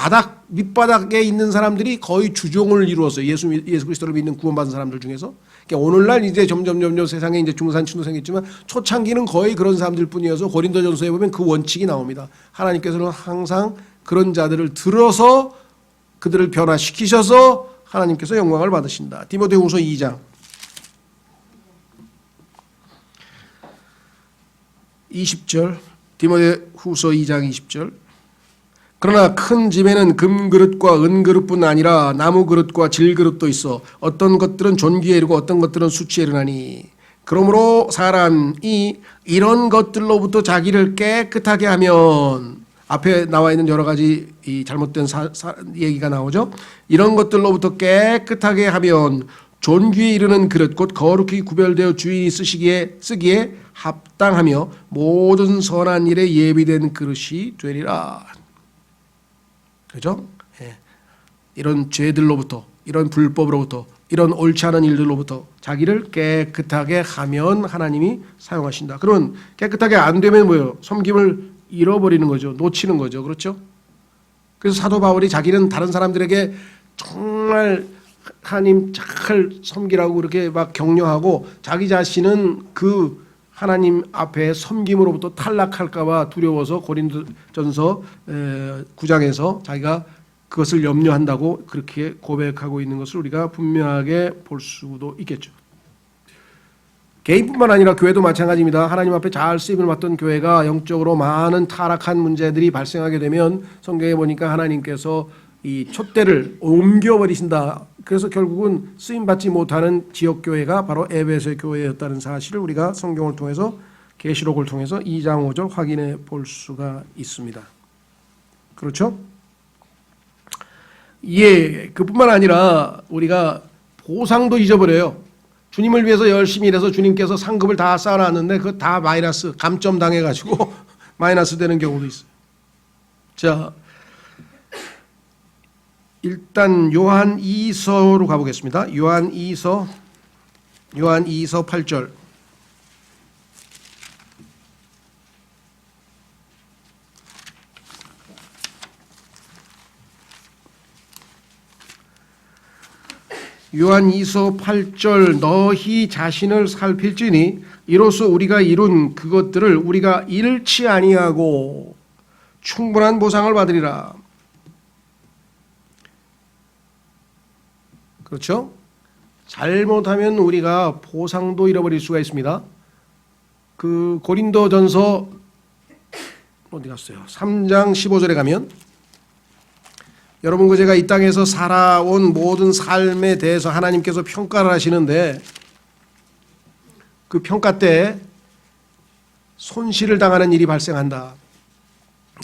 밑바닥에 있는 사람들이 거의 주종을 이루었어요. 예수 그리스도를 믿는 구원받은 사람들 중에서. 그러니까 오늘날 이제 점점 세상에 이제 중산층도 생겼지만 초창기는 거의 그런 사람들 뿐이어서 고린도전서에 보면 그 원칙이 나옵니다. 하나님께서는 항상 그런 자들을 들어서 그들을 변화시키셔서 하나님께서 영광을 받으신다. 디모데후서 2장 20절. 디모데후서 2장 20절. 그러나 큰 집에는 금그릇과 은그릇뿐 아니라 나무그릇과 질그릇도 있어 어떤 것들은 존귀에 이르고 어떤 것들은 수치에 이르나니 그러므로 사람이 이런 것들로부터 자기를 깨끗하게 하면 앞에 나와 있는 여러 가지 이 잘못된 얘기가 나오죠. 이런 것들로부터 깨끗하게 하면 존귀에 이르는 그릇 곧 거룩히 구별되어 주인이 쓰기에 합당하며 모든 선한 일에 예비된 그릇이 되리라. 그죠? 예. 이런 죄들로부터, 이런 불법으로부터, 이런 옳지 않은 일들로부터 자기를 깨끗하게 하면 하나님이 사용하신다. 그러면 깨끗하게 안 되면 뭐예요? 섬김을 잃어버리는 거죠. 놓치는 거죠. 그렇죠? 그래서 사도 바울이 자기는 다른 사람들에게 정말 하나님 잘 섬기라고 그렇게 막 격려하고 자기 자신은 그 하나님 앞에 섬김으로부터 탈락할까 봐 두려워서 고린도전서 9장에서 자기가 그것을 염려한다고 그렇게 고백하고 있는 것을 우리가 분명하게 볼 수도 있겠죠. 개인뿐만 아니라 교회도 마찬가지입니다. 하나님 앞에 잘 쓰임을 받던 교회가 영적으로 많은 타락한 문제들이 발생하게 되면 성경에 보니까 하나님께서 이 촛대를 옮겨버리신다. 그래서 결국은 쓰임받지 못하는 지역교회가 바로 에베소 교회였다는 사실을 우리가 성경을 통해서 계시록을 통해서 2장 5절 확인해 볼 수가 있습니다. 그렇죠? 예, 그뿐만 아니라 우리가 보상도 잊어버려요. 주님을 위해서 열심히 일해서 주님께서 상급을 다 쌓아놨는데 그거 다 마이너스, 감점 당해가지고 마이너스 되는 경우도 있어요. 자, 일단 요한 2서로 가보겠습니다. 요한 2서 8절. 요한 2서 8절 너희 자신을 살필지니 이로써 우리가 이룬 그것들을 우리가 잃지 아니하고 충분한 보상을 받으리라. 그렇죠? 잘못하면 우리가 보상도 잃어버릴 수가 있습니다. 그 고린도전서 어디 갔어요? 3장 15절에 가면 여러분 그 제가 이 땅에서 살아온 모든 삶에 대해서 하나님께서 평가를 하시는데 그 평가 때 손실을 당하는 일이 발생한다.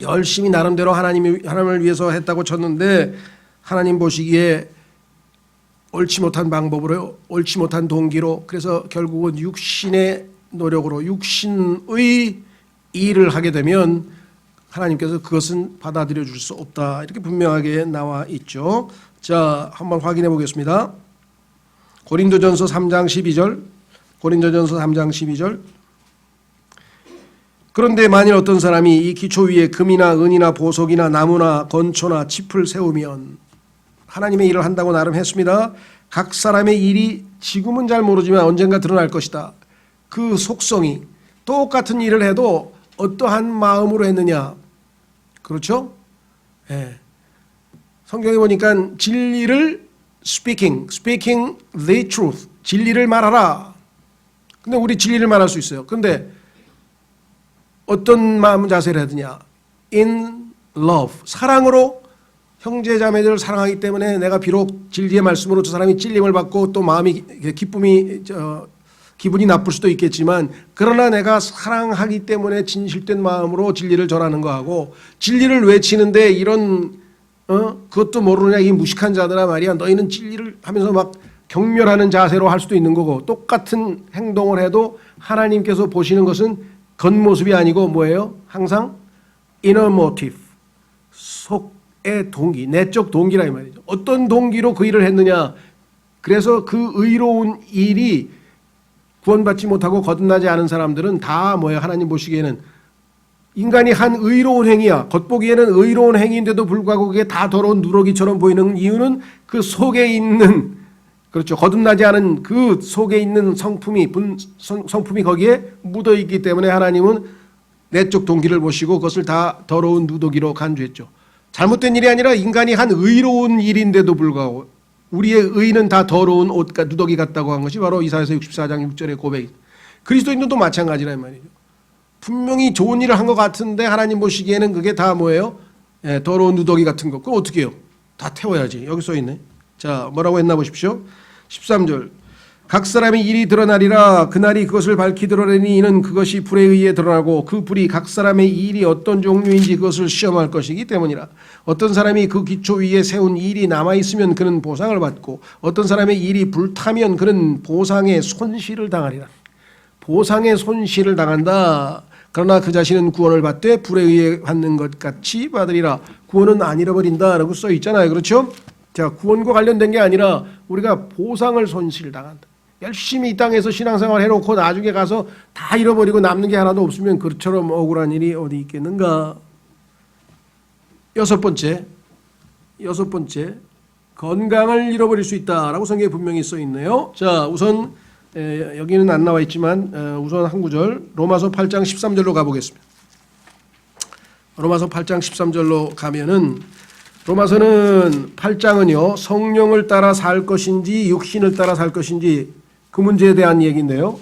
열심히 나름대로 하나님을 위해서 했다고 쳤는데 하나님 보시기에 옳지 못한 방법으로 옳지 못한 동기로 그래서 결국은 육신의 노력으로 육신의 일을 하게 되면 하나님께서 그것은 받아들여 줄 수 없다. 이렇게 분명하게 나와 있죠. 자, 한번 확인해 보겠습니다. 고린도전서 3장 12절. 고린도전서 3장 12절. 그런데 만일 어떤 사람이 이 기초 위에 금이나 은이나 보석이나 나무나 건초나 짚을 세우면 하나님의 일을 한다고 나름 했습니다. 각 사람의 일이 지금은 잘 모르지만 언젠가 드러날 것이다. 그 속성이 똑같은 일을 해도 어떠한 마음으로 했느냐. 그렇죠? 예. 성경에 보니까 진리를 speaking the truth. 진리를 말하라. 근데 우리 진리를 말할 수 있어요. 근데 어떤 마음 자세를 해야 되냐. in love. 사랑으로 형제 자매들을 사랑하기 때문에 내가 비록 진리의 말씀으로 저 사람이 찔림을 받고 또 마음이 기분이 나쁠 수도 있겠지만 그러나 내가 사랑하기 때문에 진실된 마음으로 진리를 전하는 거하고 진리를 외치는데 이런 그것도 모르느냐 이 무식한 자들아 말이야 너희는 진리를 하면서 막 경멸하는 자세로 할 수도 있는 거고 똑같은 행동을 해도 하나님께서 보시는 것은 겉모습이 아니고 뭐예요? 항상 inner motive 속의 동기 내적 동기라 이 말이죠. 어떤 동기로 그 일을 했느냐 그래서 그 의로운 일이 구원받지 못하고 거듭나지 않은 사람들은 다 뭐예요? 하나님 보시기에는 인간이 한 의로운 행위야. 겉보기에는 의로운 행위인데도 불구하고 그게 다 더러운 누더기처럼 보이는 이유는 그 속에 있는 그렇죠. 거듭나지 않은 그 속에 있는 성품이 거기에 묻어 있기 때문에 하나님은 내적 동기를 보시고 그것을 다 더러운 누더기로 간주했죠. 잘못된 일이 아니라 인간이 한 의로운 일인데도 불구하고 우리의 의는 다 더러운 옷과 누더기 같다고 한 것이 바로 이사야서 64장 6절의 고백입니다. 그리스도인들도 마찬가지란 말이죠. 분명히 좋은 일을 한 것 같은데 하나님 보시기에는 그게 다 뭐예요? 더러운 누더기 같은 거. 그럼 어떻게 해요? 다 태워야지. 여기 써 있네. 자, 뭐라고 했나 보십시오. 13절. 각 사람의 일이 드러나리라. 그날이 그것을 밝히 드러내니 이는 그것이 불에 의해 드러나고 그 불이 각 사람의 일이 어떤 종류인지 그것을 시험할 것이기 때문이라. 어떤 사람이 그 기초 위에 세운 일이 남아있으면 그는 보상을 받고 어떤 사람의 일이 불타면 그는 보상의 손실을 당하리라. 보상의 손실을 당한다. 그러나 그 자신은 구원을 받되 불에 의해 받는 것 같이 받으리라. 구원은 안 잃어버린다 라고 써 있잖아요. 그렇죠? 자, 구원과 관련된 게 아니라 우리가 보상을 손실을 당한다. 열심히 이 땅에서 신앙생활 해놓고 나중에 가서 다 잃어버리고 남는 게 하나도 없으면 그처럼 억울한 일이 어디 있겠는가. 여섯 번째 건강을 잃어버릴 수 있다라고 성경에 분명히 써 있네요. 자, 우선 여기는 안 나와 있지만 우선 한 구절 로마서 8장 13절로 가보겠습니다. 로마서 8장 13절로 가면은 로마서는 8장은요 성령을 따라 살 것인지 육신을 따라 살 것인지 그 문제에 대한 얘기인데요.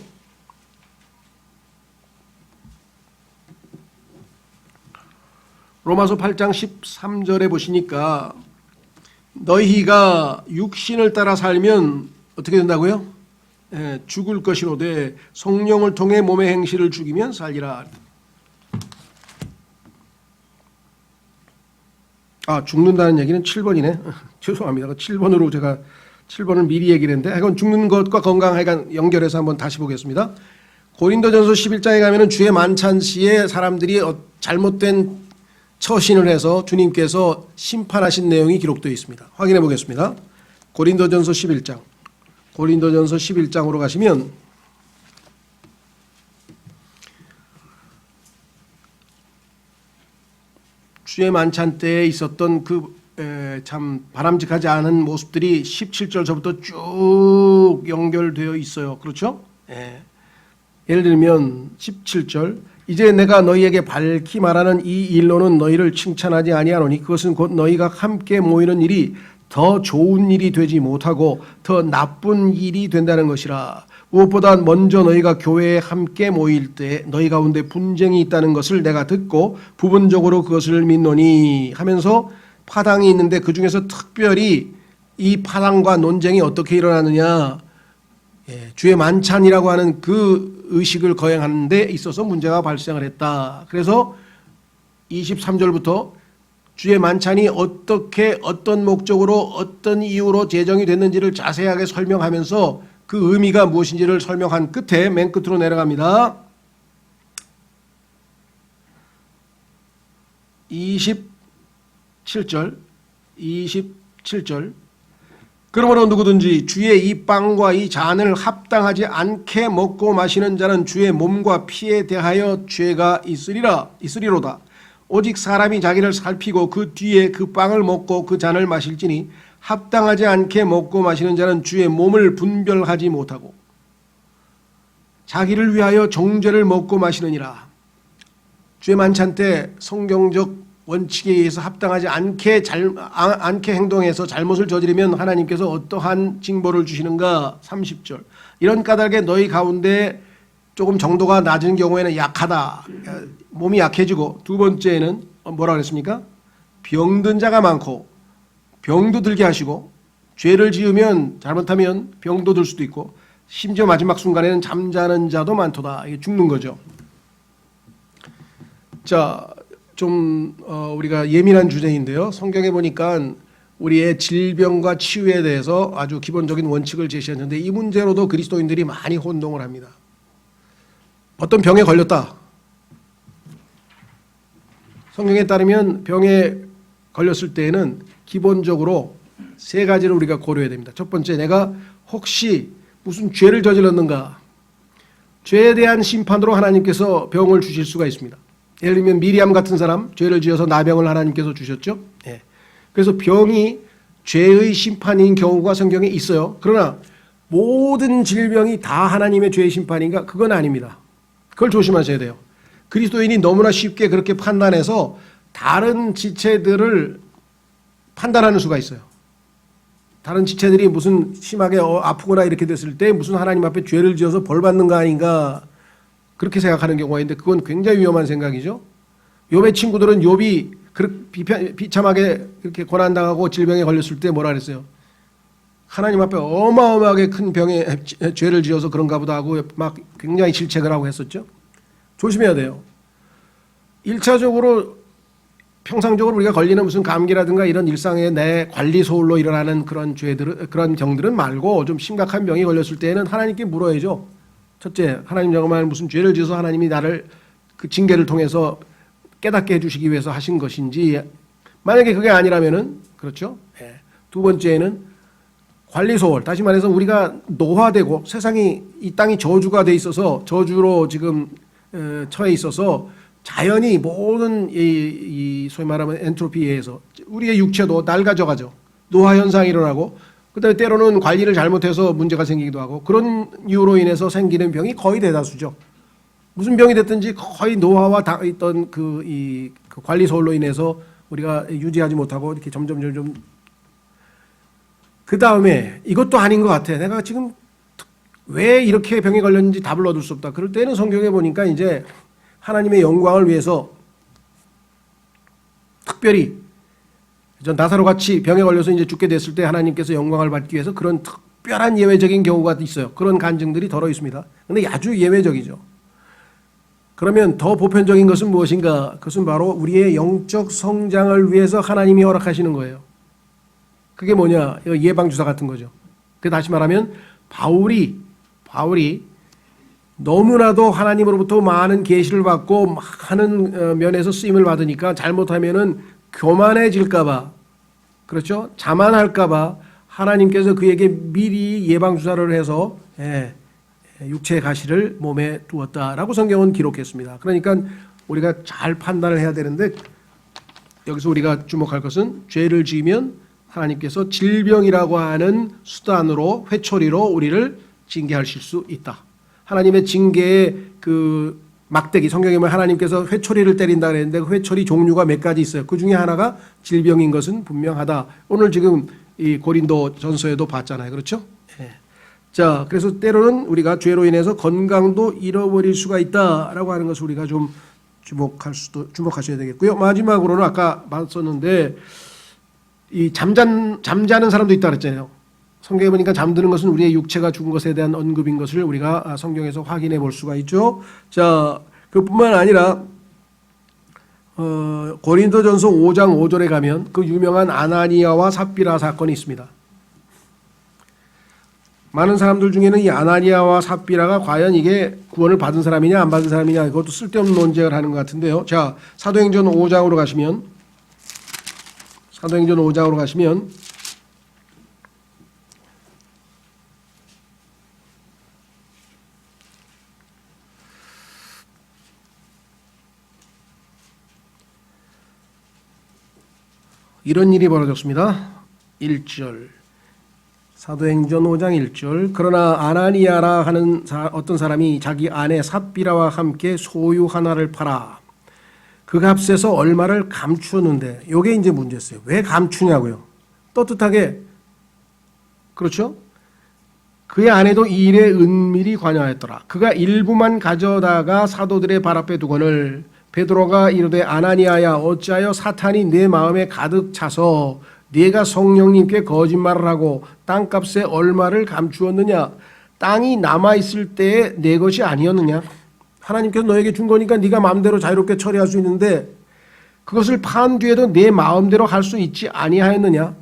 로마서 8장 13절에 보시니까 너희가 육신을 따라 살면 어떻게 된다고요? 죽을 것이로되 성령을 통해 몸의 행실을 죽이면 살리라. 죽는다는 얘기는 7번이네. 죄송합니다. 7번으로 제가 7번을 미리 얘기를 했는데 이건 죽는 것과 건강에 연결해서 한번 다시 보겠습니다. 고린도전서 11장에 가면은 주의 만찬 시에 사람들이 잘못된 처신을 해서 주님께서 심판하신 내용이 기록되어 있습니다. 확인해 보겠습니다. 고린도전서 11장으로 가시면 주의 만찬 때에 있었던 참 바람직하지 않은 모습들이 17절서부터 쭉 연결되어 있어요. 그렇죠? 예를 들면 17절 이제 내가 너희에게 밝히 말하는 이 일로는 너희를 칭찬하지 아니하노니 그것은 곧 너희가 함께 모이는 일이 더 좋은 일이 되지 못하고 더 나쁜 일이 된다는 것이라. 무엇보다 먼저 너희가 교회에 함께 모일 때 너희 가운데 분쟁이 있다는 것을 내가 듣고 부분적으로 그것을 믿노니 하면서 파당이 있는데 그 중에서 특별히 이 파당과 논쟁이 어떻게 일어나느냐, 주의 만찬이라고 하는 그 의식을 거행하는 데 있어서 문제가 발생을 했다. 그래서 23절부터 주의 만찬이 어떻게 어떤 목적으로 어떤 이유로 제정이 됐는지를 자세하게 설명하면서 그 의미가 무엇인지를 설명한 끝에 맨 끝으로 내려갑니다. 27절 그러므로 누구든지 주의 이 빵과 이 잔을 합당하지 않게 먹고 마시는 자는 주의 몸과 피에 대하여 죄가 있으리로다. 오직 사람이 자기를 살피고 그 뒤에 그 빵을 먹고 그 잔을 마실지니 합당하지 않게 먹고 마시는 자는 주의 몸을 분별하지 못하고 자기를 위하여 정죄를 먹고 마시느니라. 주의 만찬 때 성경적 원칙에 의해서 합당하지 않게 행동해서 잘못을 저지르면 하나님께서 어떠한 징벌을 주시는가. 30절 이런 까닭에 너희 가운데 조금 정도가 낮은 경우에는 약하다. 몸이 약해지고 두 번째는 뭐라 그랬습니까? 병든 자가 많고 병도 들게 하시고 죄를 지으면 잘못하면 병도 들 수도 있고 심지어 마지막 순간에는 잠자는 자도 많도다. 이게 죽는 거죠. 자, 좀 우리가 예민한 주제인데요. 성경에 보니까 우리의 질병과 치유에 대해서 아주 기본적인 원칙을 제시했는데 이 문제로도 그리스도인들이 많이 혼동을 합니다. 어떤 병에 걸렸다. 성경에 따르면 병에 걸렸을 때에는 기본적으로 세 가지를 우리가 고려해야 됩니다. 첫 번째, 내가 혹시 무슨 죄를 저질렀는가? 죄에 대한 심판으로 하나님께서 병을 주실 수가 있습니다. 예를 들면 미리암 같은 사람 죄를 지어서 나병을 하나님께서 주셨죠. 예. 그래서 병이 죄의 심판인 경우가 성경에 있어요. 그러나 모든 질병이 다 하나님의 죄의 심판인가? 그건 아닙니다. 그걸 조심하셔야 돼요. 그리스도인이 너무나 쉽게 그렇게 판단해서 다른 지체들을 판단하는 수가 있어요. 다른 지체들이 무슨 심하게 아프거나 이렇게 됐을 때 무슨 하나님 앞에 죄를 지어서 벌 받는 거 아닌가 그렇게 생각하는 경우가 있는데 그건 굉장히 위험한 생각이죠. 욥의 친구들은 욥이 비참하게 그렇게 고난당하고 질병에 걸렸을 때 뭐라 그랬어요? 하나님 앞에 어마어마하게 큰 병에 죄를 지어서 그런가 보다 하고 막 굉장히 질책을 하고 했었죠. 조심해야 돼요. 1차적으로 평상적으로 우리가 걸리는 무슨 감기라든가 이런 일상의 내 관리 소홀로 일어나는 그런 죄들은 그런 병들은 말고 좀 심각한 병이 걸렸을 때에는 하나님께 물어야죠. 첫째, 하나님 정말 무슨 죄를 지어서 하나님이 나를 그 징계를 통해서 깨닫게 해주시기 위해서 하신 것인지 만약에 그게 아니라면은 그렇죠. 예. 두 번째는 관리 소홀. 다시 말해서 우리가 노화되고 세상이 이 땅이 저주가 돼 있어서 저주로 지금 처해 있어서 자연이 모든 이 소위 말하면 엔트로피에 의해서 우리의 육체도 낡아져가죠. 노화 현상이 일어나고 그다음에 때로는 관리를 잘못해서 문제가 생기기도 하고 그런 이유로 인해서 생기는 병이 거의 대다수죠. 무슨 병이 됐든지 거의 노화와 있던 그 관리 소홀로 인해서 우리가 유지하지 못하고 이렇게 점점 그 다음에 이것도 아닌 것 같아. 내가 지금 왜 이렇게 병에 걸렸는지 답을 얻을 수 없다. 그럴 때는 성경에 보니까 이제 하나님의 영광을 위해서 특별히 전 나사로 같이 병에 걸려서 이제 죽게 됐을 때 하나님께서 영광을 받기 위해서 그런 특별한 예외적인 경우가 있어요. 그런 간증들이 덜어 있습니다. 그런데 아주 예외적이죠. 그러면 더 보편적인 것은 무엇인가? 그것은 바로 우리의 영적 성장을 위해서 하나님이 허락하시는 거예요. 그게 뭐냐? 예방주사 같은 거죠. 그 다시 말하면 바울이 너무나도 하나님으로부터 많은 계시를 받고 많은 면에서 쓰임을 받으니까 잘못하면은 교만해질까봐, 그렇죠? 자만할까봐 하나님께서 그에게 미리 예방주사를 해서 육체의 가시를 몸에 두었다라고 성경은 기록했습니다. 그러니까 우리가 잘 판단을 해야 되는데 여기서 우리가 주목할 것은 죄를 지으면 하나님께서 질병이라고 하는 수단으로 회초리로 우리를 징계하실 수 있다. 하나님의 징계의 그 막대기 성경에 보면 하나님께서 회초리를 때린다 그랬는데 그 회초리 종류가 몇 가지 있어요. 그 중에 하나가 질병인 것은 분명하다. 오늘 지금 이 고린도 전서에도 봤잖아요. 그렇죠? 예. 자, 그래서 때로는 우리가 죄로 인해서 건강도 잃어버릴 수가 있다라고 하는 것을 우리가 좀 주목하셔야 되겠고요. 마지막으로는 아까 봤었는데 이 잠자는 사람도 있다 그랬잖아요. 성경에 보니까 잠드는 것은 우리의 육체가 죽은 것에 대한 언급인 것을 우리가 성경에서 확인해 볼 수가 있죠. 자, 그뿐만 아니라 고린도전서 5장 5절에 가면 그 유명한 아나니아와 삽비라 사건이 있습니다. 많은 사람들 중에는 이 아나니아와 삽비라가 과연 이게 구원을 받은 사람이냐 안 받은 사람이냐 그것도 쓸데없는 논쟁을 하는 것 같은데요. 자, 사도행전 5장으로 가시면 이런 일이 벌어졌습니다. 1절 사도행전 5장 1절 그러나 아나니아라 하는 어떤 사람이 자기 아내 삽비라와 함께 소유 하나를 팔아 그 값에서 얼마를 감추었는데 이게 이제 문제였어요. 왜 감추냐고요. 떳떳하게 그렇죠. 그의 아내도 이 일에 은밀히 관여하였더라. 그가 일부만 가져다가 사도들의 발 앞에 두거늘 베드로가 이르되 아나니아야 어찌하여 사탄이 내 마음에 가득 차서 네가 성령님께 거짓말을 하고 땅값에 얼마를 감추었느냐? 땅이 남아있을 때에 내 것이 아니었느냐? 하나님께서 너에게 준 거니까 네가 마음대로 자유롭게 처리할 수 있는데 그것을 판 뒤에도 내 마음대로 할 수 있지 아니하였느냐?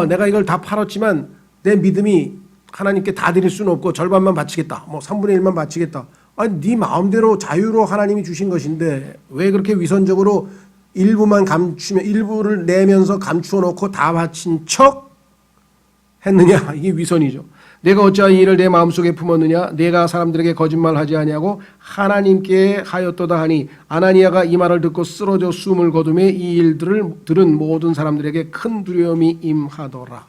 내가 이걸 다 팔았지만 내 믿음이 하나님께 다 드릴 수는 없고 절반만 바치겠다. 뭐 3분의 1만 바치겠다. 아니 네 마음대로 자유로 하나님이 주신 것인데 왜 그렇게 위선적으로 일부만 감추면 일부를 내면서 감추어 놓고 다 바친 척 했느냐? 이게 위선이죠. 내가 어찌하여 이 일을 내 마음속에 품었느냐? 내가 사람들에게 거짓말하지 아니하고 하나님께 하였도다 하니 아나니아가 이 말을 듣고 쓰러져 숨을 거두매 이 일들을 들은 모든 사람들에게 큰 두려움이 임하더라.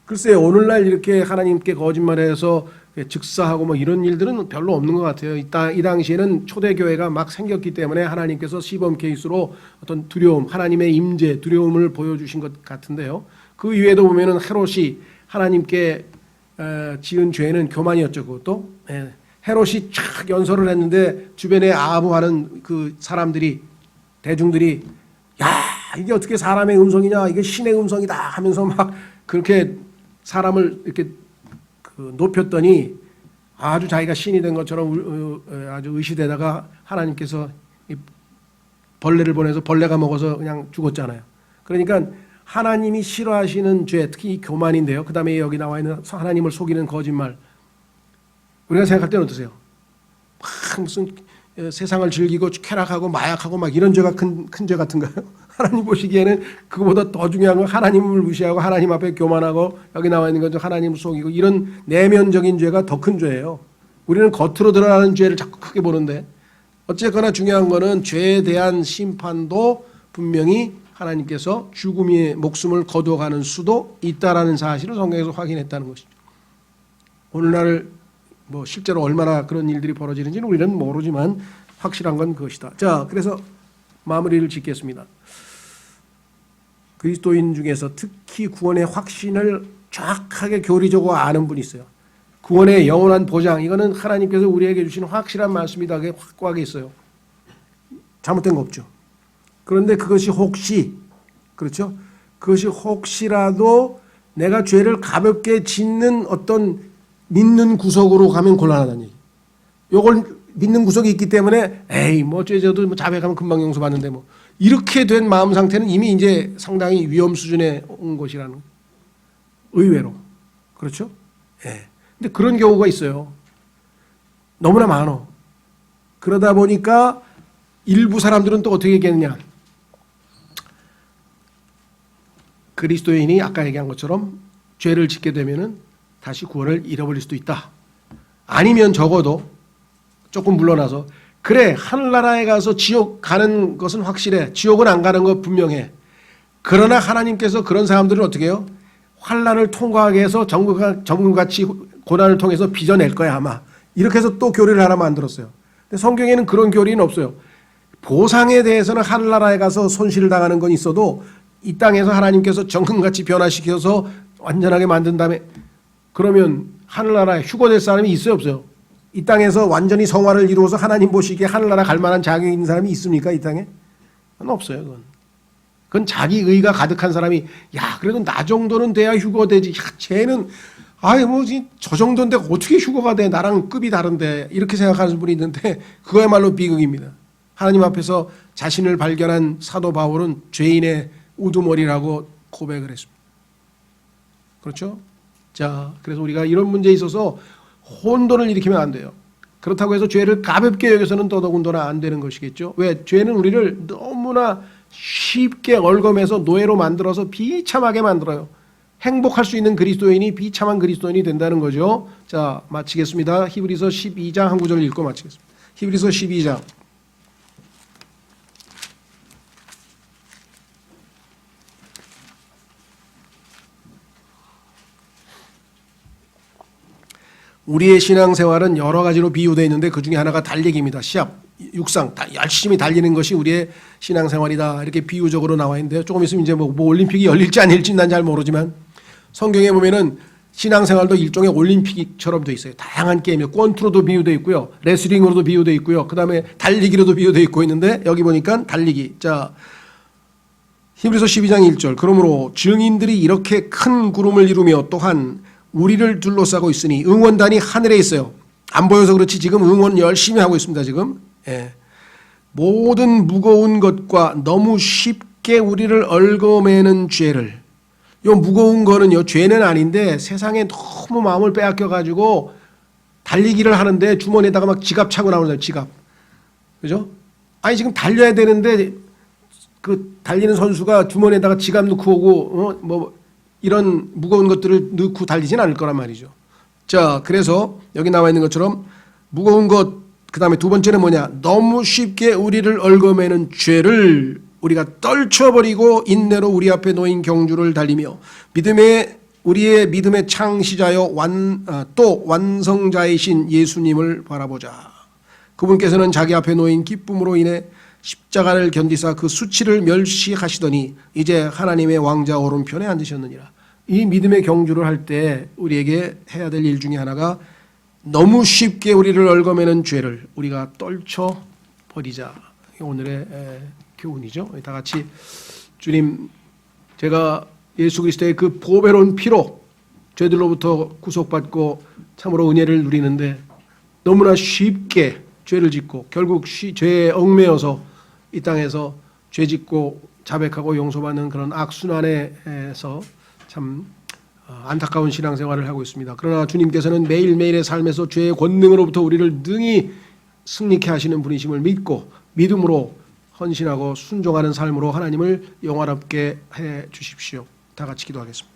글쎄요, 오늘날 이렇게 하나님께 거짓말해서 즉사하고 뭐 이런 일들은 별로 없는 것 같아요. 이 당시에는 초대교회가 막 생겼기 때문에 하나님께서 시범 케이스로 어떤 두려움, 하나님의 임재, 두려움을 보여주신 것 같은데요. 그 이외에도 보면은 헤롯이 하나님께 지은 죄는 교만이었죠. 그것도 헤롯이 촥 연설을 했는데 주변에 아부하는 그 사람들이 대중들이 야 이게 어떻게 사람의 음성이냐 이게 신의 음성이다 하면서 막 그렇게 사람을 이렇게 높였더니 아주 자기가 신이 된 것처럼 아주 의시되다가 하나님께서 벌레를 보내서 벌레가 먹어서 그냥 죽었잖아요. 그러니까 하나님이 싫어하시는 죄, 특히 교만인데요. 그 다음에 여기 나와 있는 하나님을 속이는 거짓말. 우리가 생각할 때는 어떠세요? 막 무슨 세상을 즐기고 쾌락하고 마약하고 막 이런 죄가 큰 죄 같은가요? 하나님 보시기에는 그거보다 더 중요한 건 하나님을 무시하고 하나님 앞에 교만하고 여기 나와 있는 것도 하나님을 속이고 이런 내면적인 죄가 더 큰 죄예요. 우리는 겉으로 드러나는 죄를 자꾸 크게 보는데 어쨌거나 중요한 거는 죄에 대한 심판도 분명히 하나님께서 죽음의 목숨을 거두어가는 수도 있다라는 사실을 성경에서 확인했다는 것이죠. 오늘날 뭐 실제로 얼마나 그런 일들이 벌어지는지는 우리는 모르지만 확실한 건 그것이다. 자, 그래서 마무리를 짓겠습니다. 그리스도인 중에서 특히 구원의 확신을 정확하게 교리적으로 아는 분이 있어요. 구원의 영원한 보장, 이거는 하나님께서 우리에게 주신 확실한 말씀이다. 그게 확고하게 있어요. 잘못된 거 없죠. 그런데 그것이 혹시, 그렇죠? 그것이 혹시라도 내가 죄를 가볍게 짓는 어떤 믿는 구석으로 가면 곤란하다는 얘기. 요걸 믿는 구석이 있기 때문에 에이 뭐 죄져도 뭐 자백하면 금방 용서받는데 뭐 이렇게 된 마음 상태는 이미 이제 상당히 위험 수준에 온 것이라는, 의외로. 그렇죠? 예. 근데 그런 경우가 있어요. 너무나 많어. 그러다 보니까 일부 사람들은 또 어떻게 얘기했느냐. 그리스도인이 아까 얘기한 것처럼 죄를 짓게 되면은 다시 구원을 잃어버릴 수도 있다. 아니면 적어도 조금 물러나서 그래 하늘나라에 가서 지옥 가는 것은 확실해. 지옥은 안 가는 것 분명해. 그러나 하나님께서 그런 사람들은 어떻게 해요? 환난을 통과하게 해서 정금같이 고난을 통해서 빚어낼 거야 아마. 이렇게 해서 또 교리를 하나 만들었어요. 근데 성경에는 그런 교리는 없어요. 보상에 대해서는 하늘나라에 가서 손실을 당하는 건 있어도 이 땅에서 하나님께서 정금같이 변화시켜서 완전하게 만든 다음에 그러면 하늘나라에 휴거될 사람이 있어요 없어요? 이 땅에서 완전히 성화를 이루어서 하나님 보시기에 하늘나라 갈 만한 자격이 있는 사람이 있습니까 이 땅에? 그건 없어요. 그건 자기 의가 가득한 사람이 야 그래도 나 정도는 돼야 휴거되지. 야 쟤는 아이 뭐 저 정도인데 어떻게 휴거가 돼? 나랑 급이 다른데. 이렇게 생각하는 분이 있는데 그거야말로 비극입니다. 하나님 앞에서 자신을 발견한 사도 바울은 죄인의 우두머리라고 고백을 했습니다. 그렇죠? 자, 그래서 우리가 이런 문제에 있어서 혼돈을 일으키면 안 돼요. 그렇다고 해서 죄를 가볍게 여기서는 더더군다나 안 되는 것이겠죠. 왜? 죄는 우리를 너무나 쉽게 얼검해서 노예로 만들어서 비참하게 만들어요. 행복할 수 있는 그리스도인이 비참한 그리스도인이 된다는 거죠. 자, 마치겠습니다. 히브리서 12장 한 구절 읽고 마치겠습니다. 히브리서 12장. 우리의 신앙생활은 여러 가지로 비유되어 있는데 그 중에 하나가 달리기입니다. 시합, 육상, 열심히 달리는 것이 우리의 신앙생활이다. 이렇게 비유적으로 나와 있는데요. 조금 있으면 이제 뭐 올림픽이 열릴지 아닐지 난 잘 모르지만 성경에 보면은 신앙생활도 일종의 올림픽처럼 되어 있어요. 다양한 게임이요. 권투로도 비유되어 있고요. 레슬링으로도 비유되어 있고요. 그 다음에 달리기로도 비유되어 있고 있는데 여기 보니까 달리기. 자, 히브리서 12장 1절 그러므로 증인들이 이렇게 큰 구름을 이루며 또한 우리를 둘러싸고 있으니 응원단이 하늘에 있어요. 안 보여서 그렇지 지금 응원 열심히 하고 있습니다. 지금 모든 무거운 것과 너무 쉽게 우리를 얽어매는 죄를, 요 무거운 거는요 죄는 아닌데 세상에 너무 마음을 빼앗겨 가지고 달리기를 하는데 주머니에다가 막 지갑 차고 나오는 거예요. 지갑, 그죠? 아니 지금 달려야 되는데 그 달리는 선수가 주머니에다가 지갑 넣고 오고 뭐 이런 무거운 것들을 넣고 달리진 않을 거란 말이죠. 자, 그래서 여기 나와 있는 것처럼 무거운 것, 그 다음에 두 번째는 뭐냐? 너무 쉽게 우리를 얽어매는 죄를 우리가 떨쳐버리고 인내로 우리 앞에 놓인 경주를 달리며 우리의 믿음의 창시자여 또 완성자이신 예수님을 바라보자. 그분께서는 자기 앞에 놓인 기쁨으로 인해 십자가를 견디사 그 수치를 멸시하시더니 이제 하나님의 왕자 오른편에 앉으셨느니라. 이 믿음의 경주를 할 때 우리에게 해야 될 일 중에 하나가 너무 쉽게 우리를 얽어매는 죄를 우리가 떨쳐버리자. 오늘의 교훈이죠. 다 같이 주님, 제가 예수 그리스도의 그 보배로운 피로 죄들로부터 구속받고 참으로 은혜를 누리는데 너무나 쉽게 죄를 짓고 결국 죄에 얽매여서 이 땅에서 죄 짓고 자백하고 용서받는 그런 악순환에서 참 안타까운 신앙생활을 하고 있습니다. 그러나 주님께서는 매일매일의 삶에서 죄의 권능으로부터 우리를 능히 승리케 하시는 분이심을 믿고 믿음으로 헌신하고 순종하는 삶으로 하나님을 영화롭게 해 주십시오. 다 같이 기도하겠습니다.